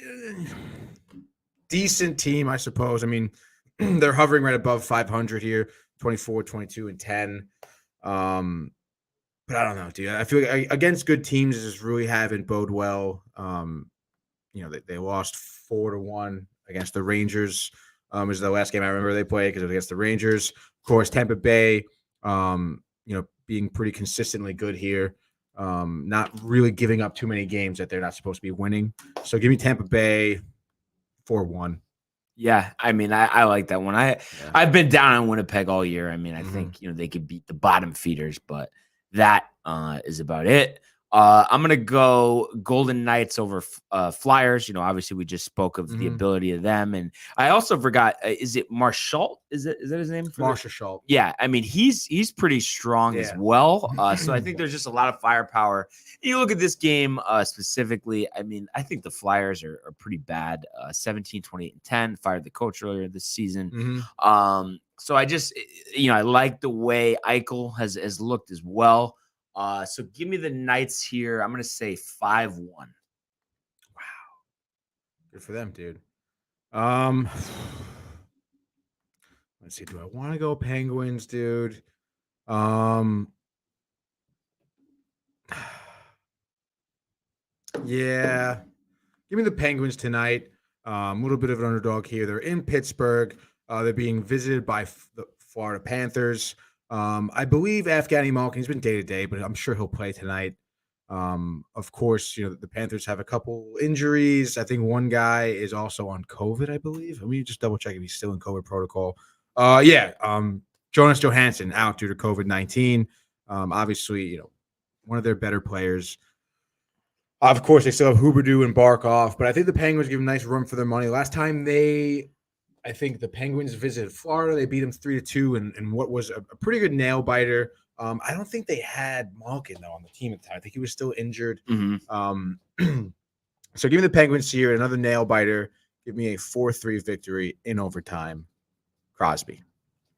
decent team, I suppose. I mean, they're hovering right above 500 here, 24, 22, and 10. But I don't know, dude. I feel like against good teams, it just really haven't bode well. They lost 4-1 against the Rangers. Is the last game I remember they played because it was against the Rangers. Of course, Tampa Bay, being pretty consistently good here. Not really giving up too many games that they're not supposed to be winning. So give me Tampa Bay 4-1. Yeah, I mean, I like that one. I've been down on Winnipeg all year. I mean, I think they could beat the bottom feeders, but that is about it. I'm gonna go Golden Knights over Flyers. Obviously we just spoke of the ability of them, and I also forgot. Is it Marshall? Is that his name? Marshall. Yeah, I mean he's pretty strong as well. So I think there's just a lot of firepower. You look at this game specifically. I mean, I think the Flyers are pretty bad. 17, 28, and 10. Fired the coach earlier this season. So I just I like the way Eichel has looked as well. So give me the Knights here. I'm going to say 5-1. Wow. Good for them, dude. Let's see. Do I want to go Penguins, dude? Yeah. Give me the Penguins tonight. A little bit of an underdog here. They're in Pittsburgh. They're being visited by the Florida Panthers. I believe Evgeny Malkin, he's been day-to-day, but I'm sure he'll play tonight. Of course, the Panthers have a couple injuries. I think one guy is also on COVID, I believe. Let me just double-check if he's still in COVID protocol. Jonas Johansson out due to COVID-19. Obviously, one of their better players. Of course, they still have Huberdeau and Barkov, but I think the Penguins give them nice room for their money. Last time I think the Penguins visited Florida. They beat them 3-2 and what was a pretty good nail biter. I don't think they had Malkin though on the team at the time. I think he was still injured. So give me the Penguins here, another nail biter. Give me a 4-3 victory in overtime. Crosby.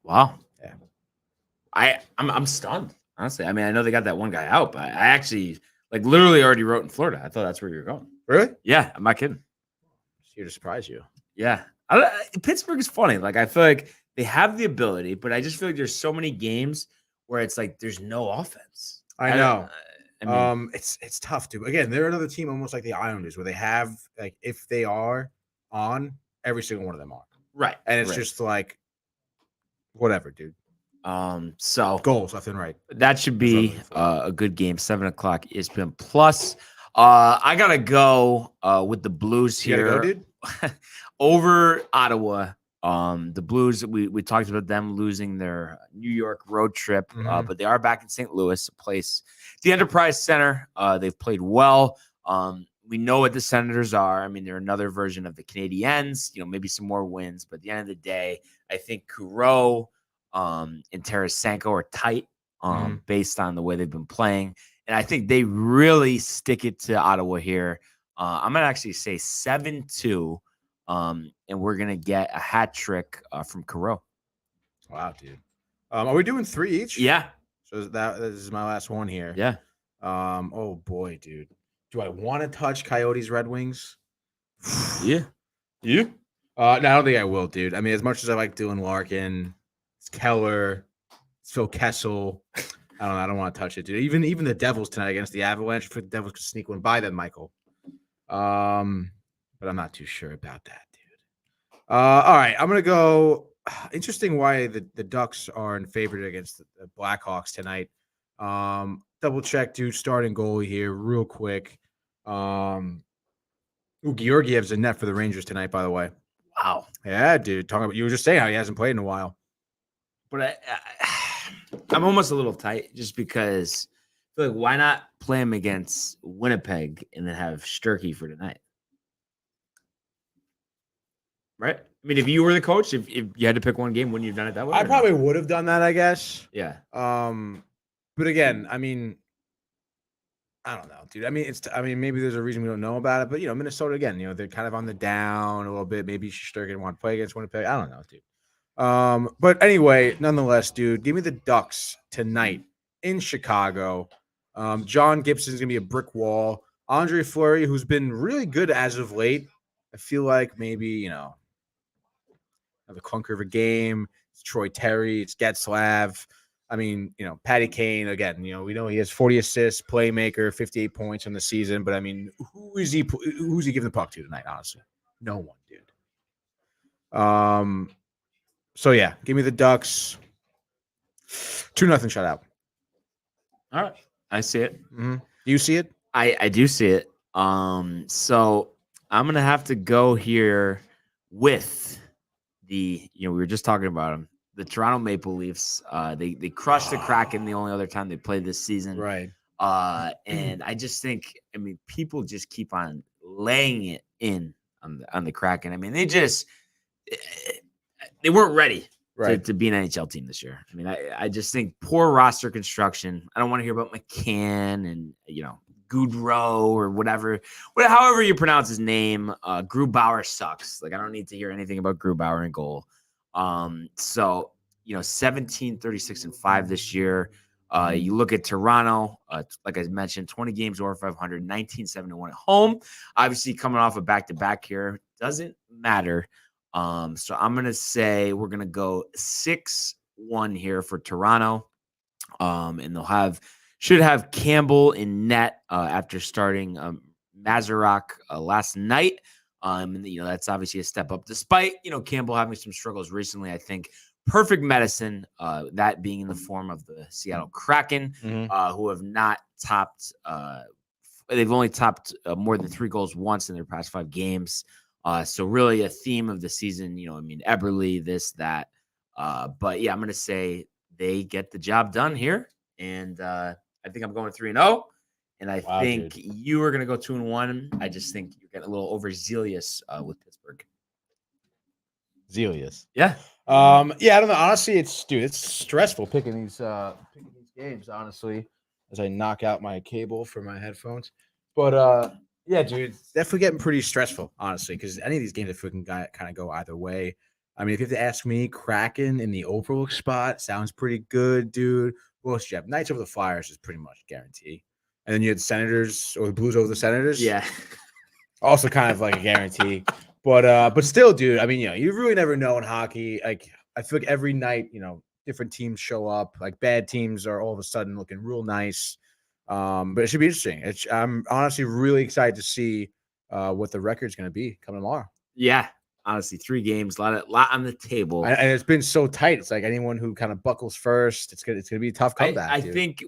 Wow. Yeah. I'm stunned, honestly. I mean, I know they got that one guy out, but I actually literally already wrote in Florida. I thought that's where you were going. Really? Yeah, I'm not kidding. Here to surprise you. Yeah. Pittsburgh is funny. I feel like they have the ability, but I just feel like there's so many games where it's like there's no offense. I know. It's tough, dude. Again, they're another team almost like the Islanders, where they have if they are on, every single one of them are. Right. And it's just whatever, dude. So goals left and right. That should be a good game. 7:00 ESPN Plus. I gotta go with the Blues here. You gotta go, dude? Over Ottawa. The Blues, we talked about them losing their New York road trip, but they are back in St. Louis, a place, the Enterprise Center. They've played well. We know what the Senators are. I mean, they're another version of the Canadiens, maybe some more wins, but at the end of the day, I think Kuro and Tarasenko are tight based on the way they've been playing. And I think they really stick it to Ottawa here. I'm going to actually say 7-2. And we're going to get a hat trick from Kuro. Wow, dude. Are we doing 3 each? Yeah. So this is my last one here. Yeah. Oh boy, dude. Do I want to touch Coyotes Red Wings? Yeah. You? No, I don't think I will, dude. I mean, as much as I like Dylan Larkin, it's Keller, it's Phil Kessel. I don't want to touch it, dude. Even the Devils tonight against the Avalanche, if the Devils could sneak one by them, Michael. But I'm not too sure about that, dude. All right, I'm gonna go. Interesting why the Ducks are in favor against the Blackhawks tonight. Double check, dude. Starting goalie here, real quick. Georgiev's in net for the Rangers tonight, by the way. Wow. Yeah, dude. Talking about, you were just saying how he hasn't played in a while. But I'm almost a little tight just because I feel like why not play him against Winnipeg and then have Sturkey for tonight? Right? I mean, if you were the coach, if you had to pick one game, wouldn't you have done it that way? I probably would have done that, I guess. Yeah. But again, I mean, I don't know, dude. I mean, maybe there's a reason we don't know about it, but Minnesota again, they're kind of on the down a little bit. Maybe Shesterkin want to play against Winnipeg. I don't know, dude. But anyway, nonetheless, dude, give me the Ducks tonight in Chicago. John Gibson's gonna be a brick wall. Andre Fleury, who's been really good as of late. I feel like maybe the clunker of a game. It's Troy Terry. It's Getzlav. I mean, Patty Kane, again, we know he has 40 assists, playmaker, 58 points in the season. But, I mean, who's he giving the puck to tonight, honestly? No one, dude. So, yeah, give me the Ducks. 2-0 shutout. All right. I see it. Mm-hmm. Do you see it? I do see it. So I'm going to have to go here with we were just talking about him. The Toronto Maple Leafs, they crushed the Kraken the only other time they played this season. Right. And I just think, people just keep on laying it in on the Kraken. I mean, they weren't ready to be an NHL team this year. I mean, I just think poor roster construction. I don't want to hear about McCann and, Goudreau or however you pronounce his name. Grubauer sucks. Like, I don't need to hear anything about Grubauer in goal. So 17, 36, and 5 this year. You look at Toronto, like I mentioned, 20 games over 500, 19-7-1 at home. Obviously, coming off a back-to-back here doesn't matter. So I'm gonna say we're gonna go 6-1 here for Toronto. And they'll should have Campbell in net after starting Mazurek last night. And that's obviously a step up, despite Campbell having some struggles recently. I think perfect medicine, that being in the form of the Seattle Kraken, who have not topped. They've only topped more than 3 goals once in their past 5 games. So really a theme of the season. Eberle, this, that. But yeah, I'm gonna say they get the job done here, and I think I'm going 3-0. And I think you are going to go 2-1. I just think you're getting a little overzealous with Pittsburgh. Zealous. Yeah. I don't know. Honestly, it's stressful picking these games, honestly, as I knock out my cable for my headphones. But yeah, dude, it's definitely getting pretty stressful, honestly, because any of these games can kind of go either way. I mean, if you have to ask me, Kraken in the Overlook spot sounds pretty good, dude. Well, Jeff, Knights over the Flyers is pretty much guarantee. And then you had Senators or the Blues over the Senators. Yeah. Also kind of like a guarantee. But still, dude, I mean, you really never know in hockey. Like, I feel like every night, different teams show up. Like, bad teams are all of a sudden looking real nice. But it should be interesting. I'm honestly really excited to see what the record's going to be coming tomorrow. Yeah. Honestly, 3 games, a lot on the table. And it's been so tight. It's like anyone who kind of buckles first, it's gonna be a tough comeback. I think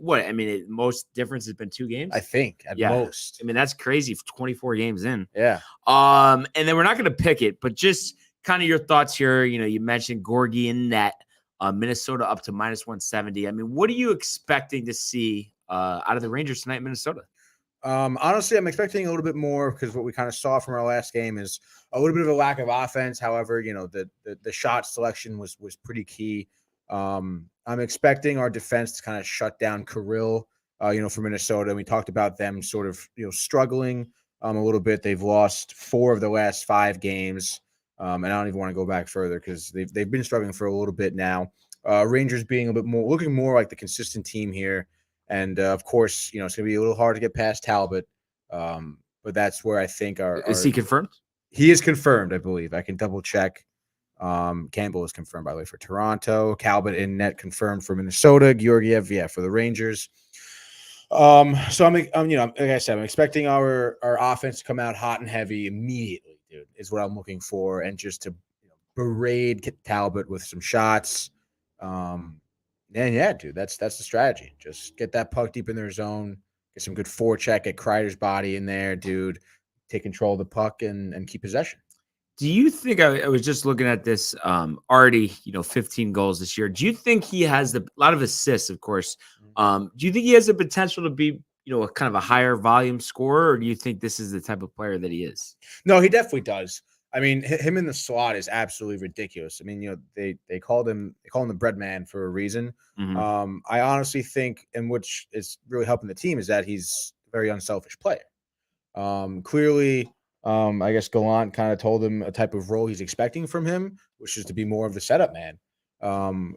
most difference has been 2 games. I think at most. I mean, that's crazy. 24 games in. Yeah. And then we're not going to pick it, but just kind of your thoughts here. You mentioned Gorgie in net, Minnesota up to -170. I mean, what are you expecting to see out of the Rangers tonight in Minnesota? Honestly, I'm expecting a little bit more because what we kind of saw from our last game is a little bit of a lack of offense. However, the shot selection was pretty key. I'm expecting our defense to kind of shut down Kirill, for Minnesota. We talked about them sort of, struggling a little bit. They've lost 4 of the last 5 games. And I don't even want to go back further because they've been struggling for a little bit now. Rangers being looking more like the consistent team here. And of course, it's going to be a little hard to get past Talbot. But that's where I think is he confirmed? he is confirmed, I believe. I can double check. Campbell is confirmed, by the way, for Toronto. Calvert in net confirmed for Minnesota. Georgiev, for the Rangers. So I'm like I said, I'm expecting our offense to come out hot and heavy immediately, dude, is what I'm looking for, and just to berate Talbot with some shots. And yeah, dude, that's the strategy. Just get that puck deep in their zone, get some good forecheck, get Kreider's body in there, dude. Take control of the puck and keep possession. Do you think I was just looking at this already, 15 goals this year. Do you think he has a lot of assists, of course? Do you think he has the potential to be, a kind of a higher volume scorer, or do you think this is the type of player that he is? No, he definitely does. I mean, him in the slot is absolutely ridiculous. I mean, they call him the bread man for a reason. Mm-hmm. I honestly think, and which is really helping the team, is that he's a very unselfish player. Clearly, I guess Gallant kind of told him a type of role he's expecting from him, which is to be more of the setup man,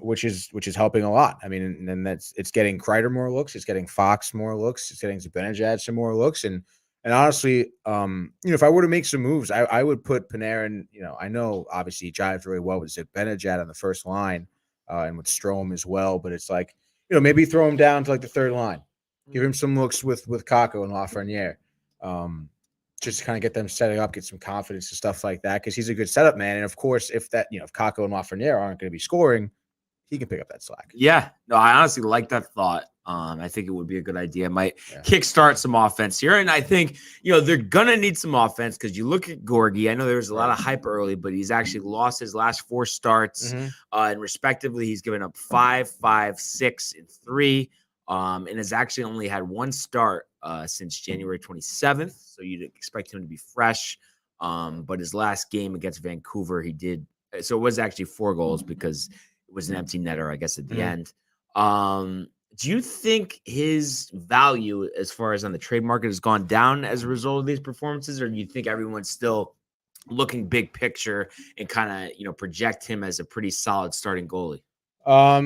which is helping a lot. I mean, and it's getting Kreider more looks, it's getting Fox more looks, it's getting Zibanejad some more looks, and honestly, if I were to make some moves, I would put Panarin. I know obviously he jives really well with Zibanejad on the first line, and with Strome as well, but it's like maybe throw him down to like the third line, give him some looks with Kakko and Lafreniere. Just to kind of get them setting up, get some confidence and stuff like that, because he's a good setup man. And of course, if Kakko and Lafreniere aren't going to be scoring, he can pick up that slack. Yeah, no, I honestly like that thought. I think it would be a good idea. It might kickstart some offense here. And I think, they're going to need some offense because you look at Gorgie. I know there was a lot of hype early, but he's actually lost his last 4 starts. And respectively, he's given up 5, 5, 6, and 3. And has actually only had 1 start since January 27th. So you'd expect him to be fresh. But his last game against Vancouver, he did. So it was actually 4 goals because it was an empty netter, I guess, at the end. Do you think his value as far as on the trade market has gone down as a result of these performances? Or do you think everyone's still looking big picture and kind of, project him as a pretty solid starting goalie?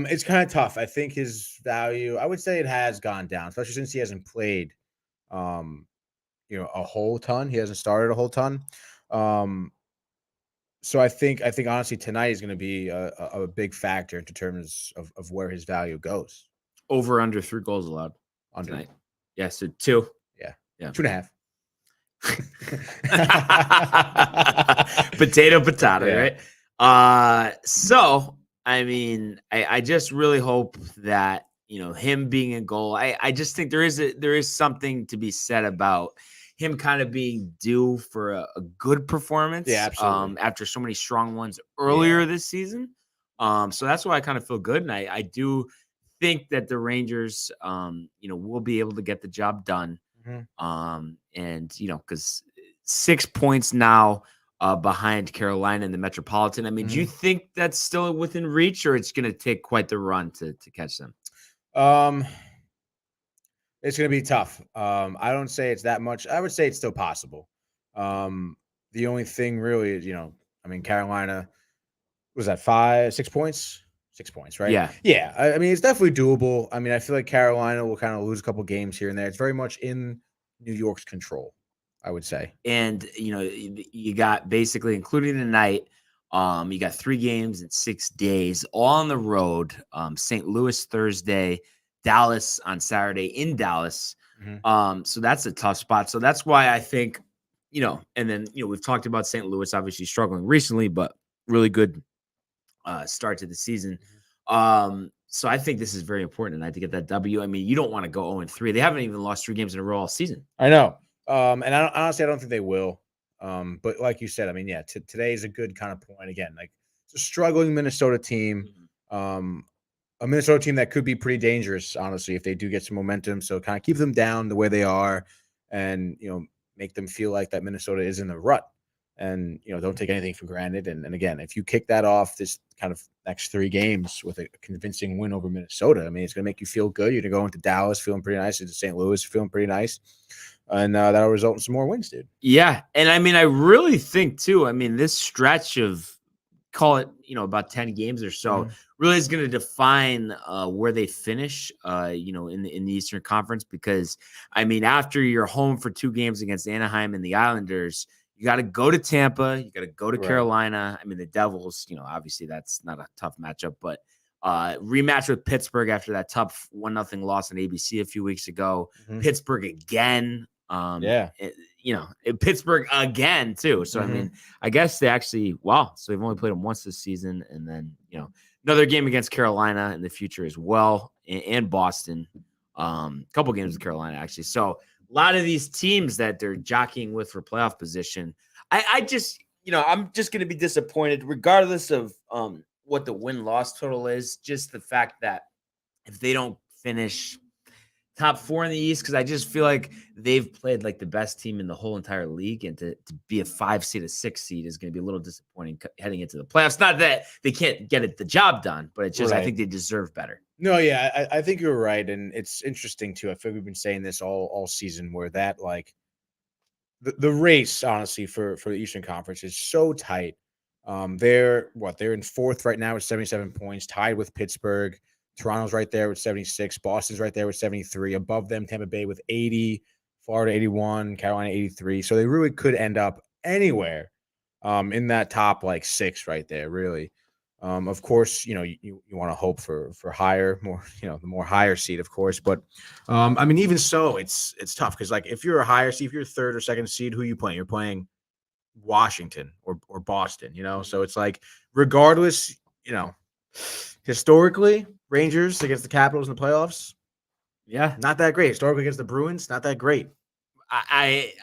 It's kind of tough. I think his value, I would say it has gone down, especially since he hasn't played, a whole ton. He hasn't started a whole ton. So I think honestly tonight is going to be a big factor in terms of where his value goes. Over under 3 goals allowed Under tonight. Yeah, so 2. Yeah. Yeah. 2.5. Potato, right? So I mean, I just really hope that him being in goal. I just think there is something to be said about him kind of being due for a good performance. Yeah, absolutely. After so many strong ones earlier this season. So that's why I kind of feel good, and I do think that the Rangers, will be able to get the job done. And because 6 points now. Behind Carolina in the Metropolitan. I mean, do you think that's still within reach, or it's going to take quite the run to catch them? It's going to be tough. I don't say it's that much. I would say it's still possible. The only thing really is, Carolina was that 6 points? 6 points, right? Yeah. Yeah. I mean, it's definitely doable. I mean, I feel like Carolina will kind of lose a couple games here and there. It's very much in New York's control, I would say. And, you got basically, including tonight, you got 3 games in 6 days, all on the road. St. Louis Thursday, Dallas on Saturday in Dallas. So that's a tough spot. So that's why I think, and then, we've talked about St. Louis obviously struggling recently, but really good start to the season. So I think this is very important tonight to get that W. I mean, you don't want to go 0-3. They haven't even lost 3 games in a row all season. I know. And honestly, I don't think they will. But like you said, I mean, yeah, today is a good kind of point. Again, like it's a struggling Minnesota team, a Minnesota team that could be pretty dangerous, honestly, if they do get some momentum. So kind of keep them down the way they are, and make them feel like that Minnesota is in the rut, and don't take anything for granted. And again, if you kick that off this kind of next 3 games with a convincing win over Minnesota, I mean, it's going to make you feel good. You're going to go into Dallas feeling pretty nice, into St. Louis feeling pretty nice. And that'll result in some more wins, dude. Yeah. And I mean, I really think too, I mean, this stretch of, call it, about 10 games or so, really is going to define where they finish, in the Eastern Conference. Because, I mean, after you're home for 2 games against Anaheim and the Islanders, You got to go to Tampa. You got to go to Right. Carolina. I mean, the Devils, obviously that's not a tough matchup, but rematch with Pittsburgh after that tough 1-0 loss on ABC a few weeks ago. Mhm. Pittsburgh again. Pittsburgh again too. So, I mean, I guess they actually, so they've only played them once this season. And then, another game against Carolina in the future as well. And Boston, a couple games with Carolina actually. So a lot of these teams that they're jockeying with for playoff position, I just, I'm just going to be disappointed regardless of what the win-loss total is. Just the fact that if they don't finish top 4 in the East, because I just feel like they've played like the best team in the whole entire league, and to be a 5 seed, a 6 seed is going to be a little disappointing heading into the playoffs. Not that they can't get the job done, but it's just I think they deserve better. No, yeah, I think you're right, and it's interesting too. I feel we've been saying this all season, where that like the race, honestly, for the Eastern Conference is so tight. They're in 4th right now with 77 points, tied with Pittsburgh. Toronto's right there with 76. Boston's right there with 73. Above them, Tampa Bay with 80. Florida 81. Carolina 83. So they really could end up anywhere in that top 6 right there, really. Of course, you want to hope for higher, more, the more higher seed, of course. But I mean, even so, it's tough because if you're a higher seed, if you're 3rd or 2nd seed, who are you playing? You're playing Washington or Boston, So it's regardless, historically, Rangers against the Capitals in the playoffs, not that great. Historically against the Bruins, not that great. I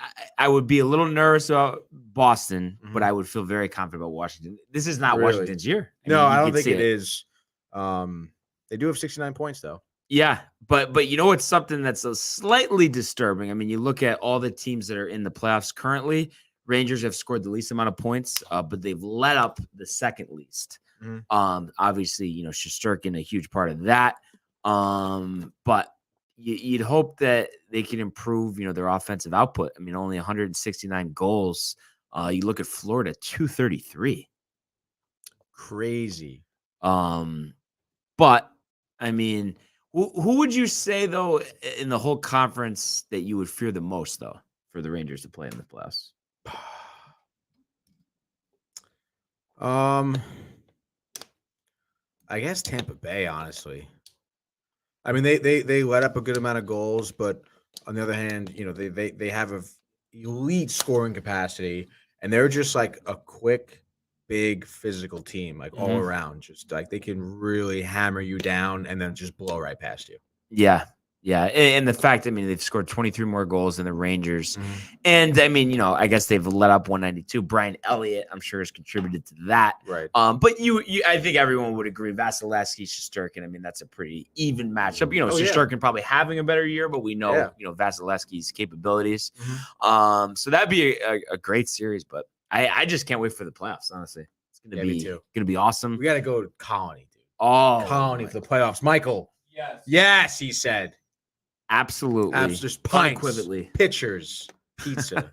would be a little nervous about Boston, but I would feel very confident about Washington. This is not Washington's year. I don't think it is. They do have 69 points though. Yeah, but it's something that's slightly disturbing. I mean, you look at all the teams that are in the playoffs currently. Rangers have scored the least amount of points, but they've let up the second least. Obviously, Shesterkin, a huge part of that. But you'd hope that they can improve, their offensive output. I mean, only 169 goals. You look at Florida, 233. Crazy. But I mean, who would you say though in the whole conference that you would fear the most though for the Rangers to play in the playoffs? I guess Tampa Bay, honestly. I mean, they let up a good amount of goals, but on the other hand, they have a elite scoring capacity, and they're just a quick, big, physical team, all around. Just they can really hammer you down and then just blow right past you. Yeah. Yeah. And the fact, I mean, they've scored 23 more goals than the Rangers. And I mean, I guess they've let up 192. Brian Elliott, I'm sure, has contributed to that. Right. But I think everyone would agree. Vasilevsky, Shesterkin, I mean, that's a pretty even matchup. Shesterkin probably having a better year, but we know, Vasilevsky's capabilities. So that'd be a great series, but I just can't wait for the playoffs, honestly. It's gonna be awesome. We got to go to Colony, dude. Oh, Colony for the playoffs. Michael. Yes, he said. Absolutely. Just pints, unequivocally. pitchers, pizza.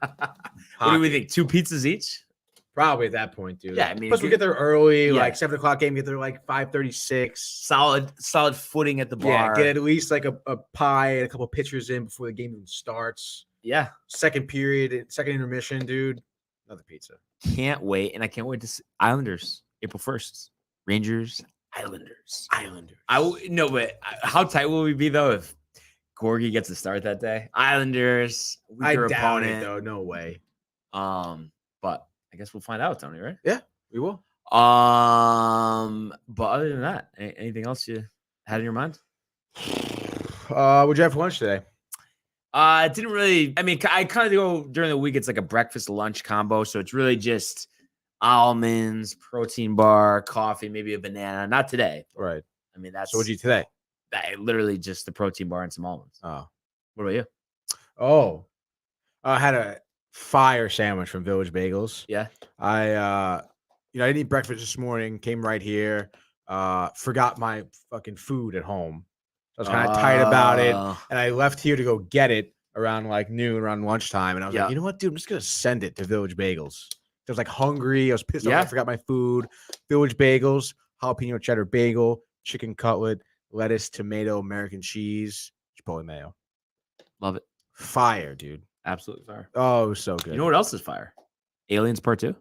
What do we think? 2 pizzas each? Probably at that point, dude. Yeah, I mean, plus we get there early, Yeah. 7 o'clock game. Get there 5:36. Solid footing at the bar. Yeah, get at least a pie and a couple pitchers in before the game even starts. Yeah. Second period, second intermission, dude. Another pizza. Can't wait, and I can't wait to see Islanders April 1st. Rangers, Islanders. No, but how tight will we be though if Gorgie gets a start that day? Islanders, weaker I doubt opponent. it though. No way. But I guess we'll find out, Tony, right? Yeah, we will. But other than that, anything else you had in your mind? What'd you have for lunch today? It didn't really. I mean, I kind of go during the week. It's like a breakfast lunch combo, so it's really just almonds, protein bar, coffee, maybe a banana. Not today. Right. I mean, that's So what'd you eat today? Literally just the protein bar and some almonds. Oh. What about you? Oh. I had a fire sandwich from Village Bagels. Yeah. I didn't eat breakfast this morning. Came right here. Forgot my fucking food at home. I was kind of tight about it, and I left here to go get it around noon, around lunchtime. And I was like, you know what, dude? I'm just gonna send it to Village Bagels. I was hungry. I was pissed off. I forgot my food. Village Bagels, jalapeno cheddar bagel, chicken cutlet, lettuce, tomato, American cheese, chipotle mayo. Love it. Fire, dude. Absolutely fire. Oh, it was so good. You know what else is fire? Aliens Part 2?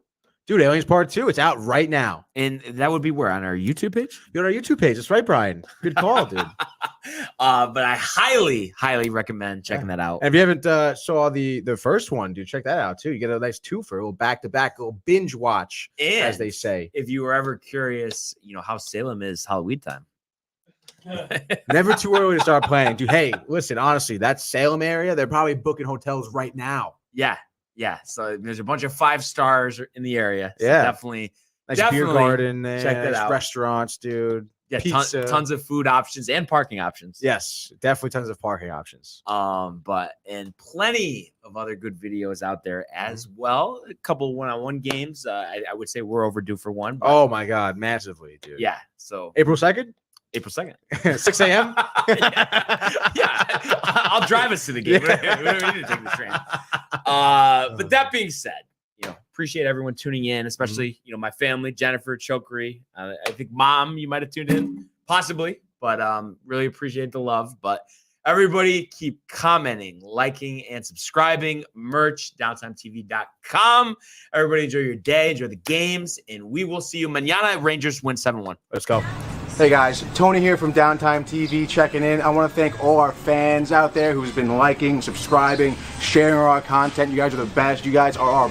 Dude, Aliens Part 2. It's out right now. And that would be where? On our YouTube page? You're on our YouTube page. That's right, Brian. Good call, dude. But I highly, highly recommend checking that out. And if you haven't saw the first one, dude, check that out too. You get a nice twofer, a little back-to-back, a little binge watch, as they say. If you were ever curious, how Salem is Halloween time. Never too early to start planning. Dude, hey, listen, honestly, that Salem area, they're probably booking hotels right now. Yeah. So there's a bunch of 5 stars in the area. So Yeah. definitely Nice definitely beer garden there. check that nice out. Restaurants, dude. Yeah, Pizza. tons of food options and parking options. Yes, definitely tons of parking options. And plenty of other good videos out there as well. A couple one-on-one games. I would say we're overdue for one. But Oh my God, massively, dude. yeah. So April 2nd, April 2nd. 6 a.m. yeah. I'll drive us to the game. Yeah. We don't need to take the train. But that being said, appreciate everyone tuning in, especially, my family, Jennifer, Chokri. I think Mom, you might have tuned in, possibly, but really appreciate the love. But everybody keep commenting, liking, and subscribing. Merch, downtimetv.com. Everybody enjoy your day, enjoy the games, and we will see you mañana. Rangers win 7-1. Let's go. Hey guys, Tony here from Downtime TV checking in. I want to thank all our fans out there who's been liking, subscribing, sharing our content. You guys are the best. You guys are our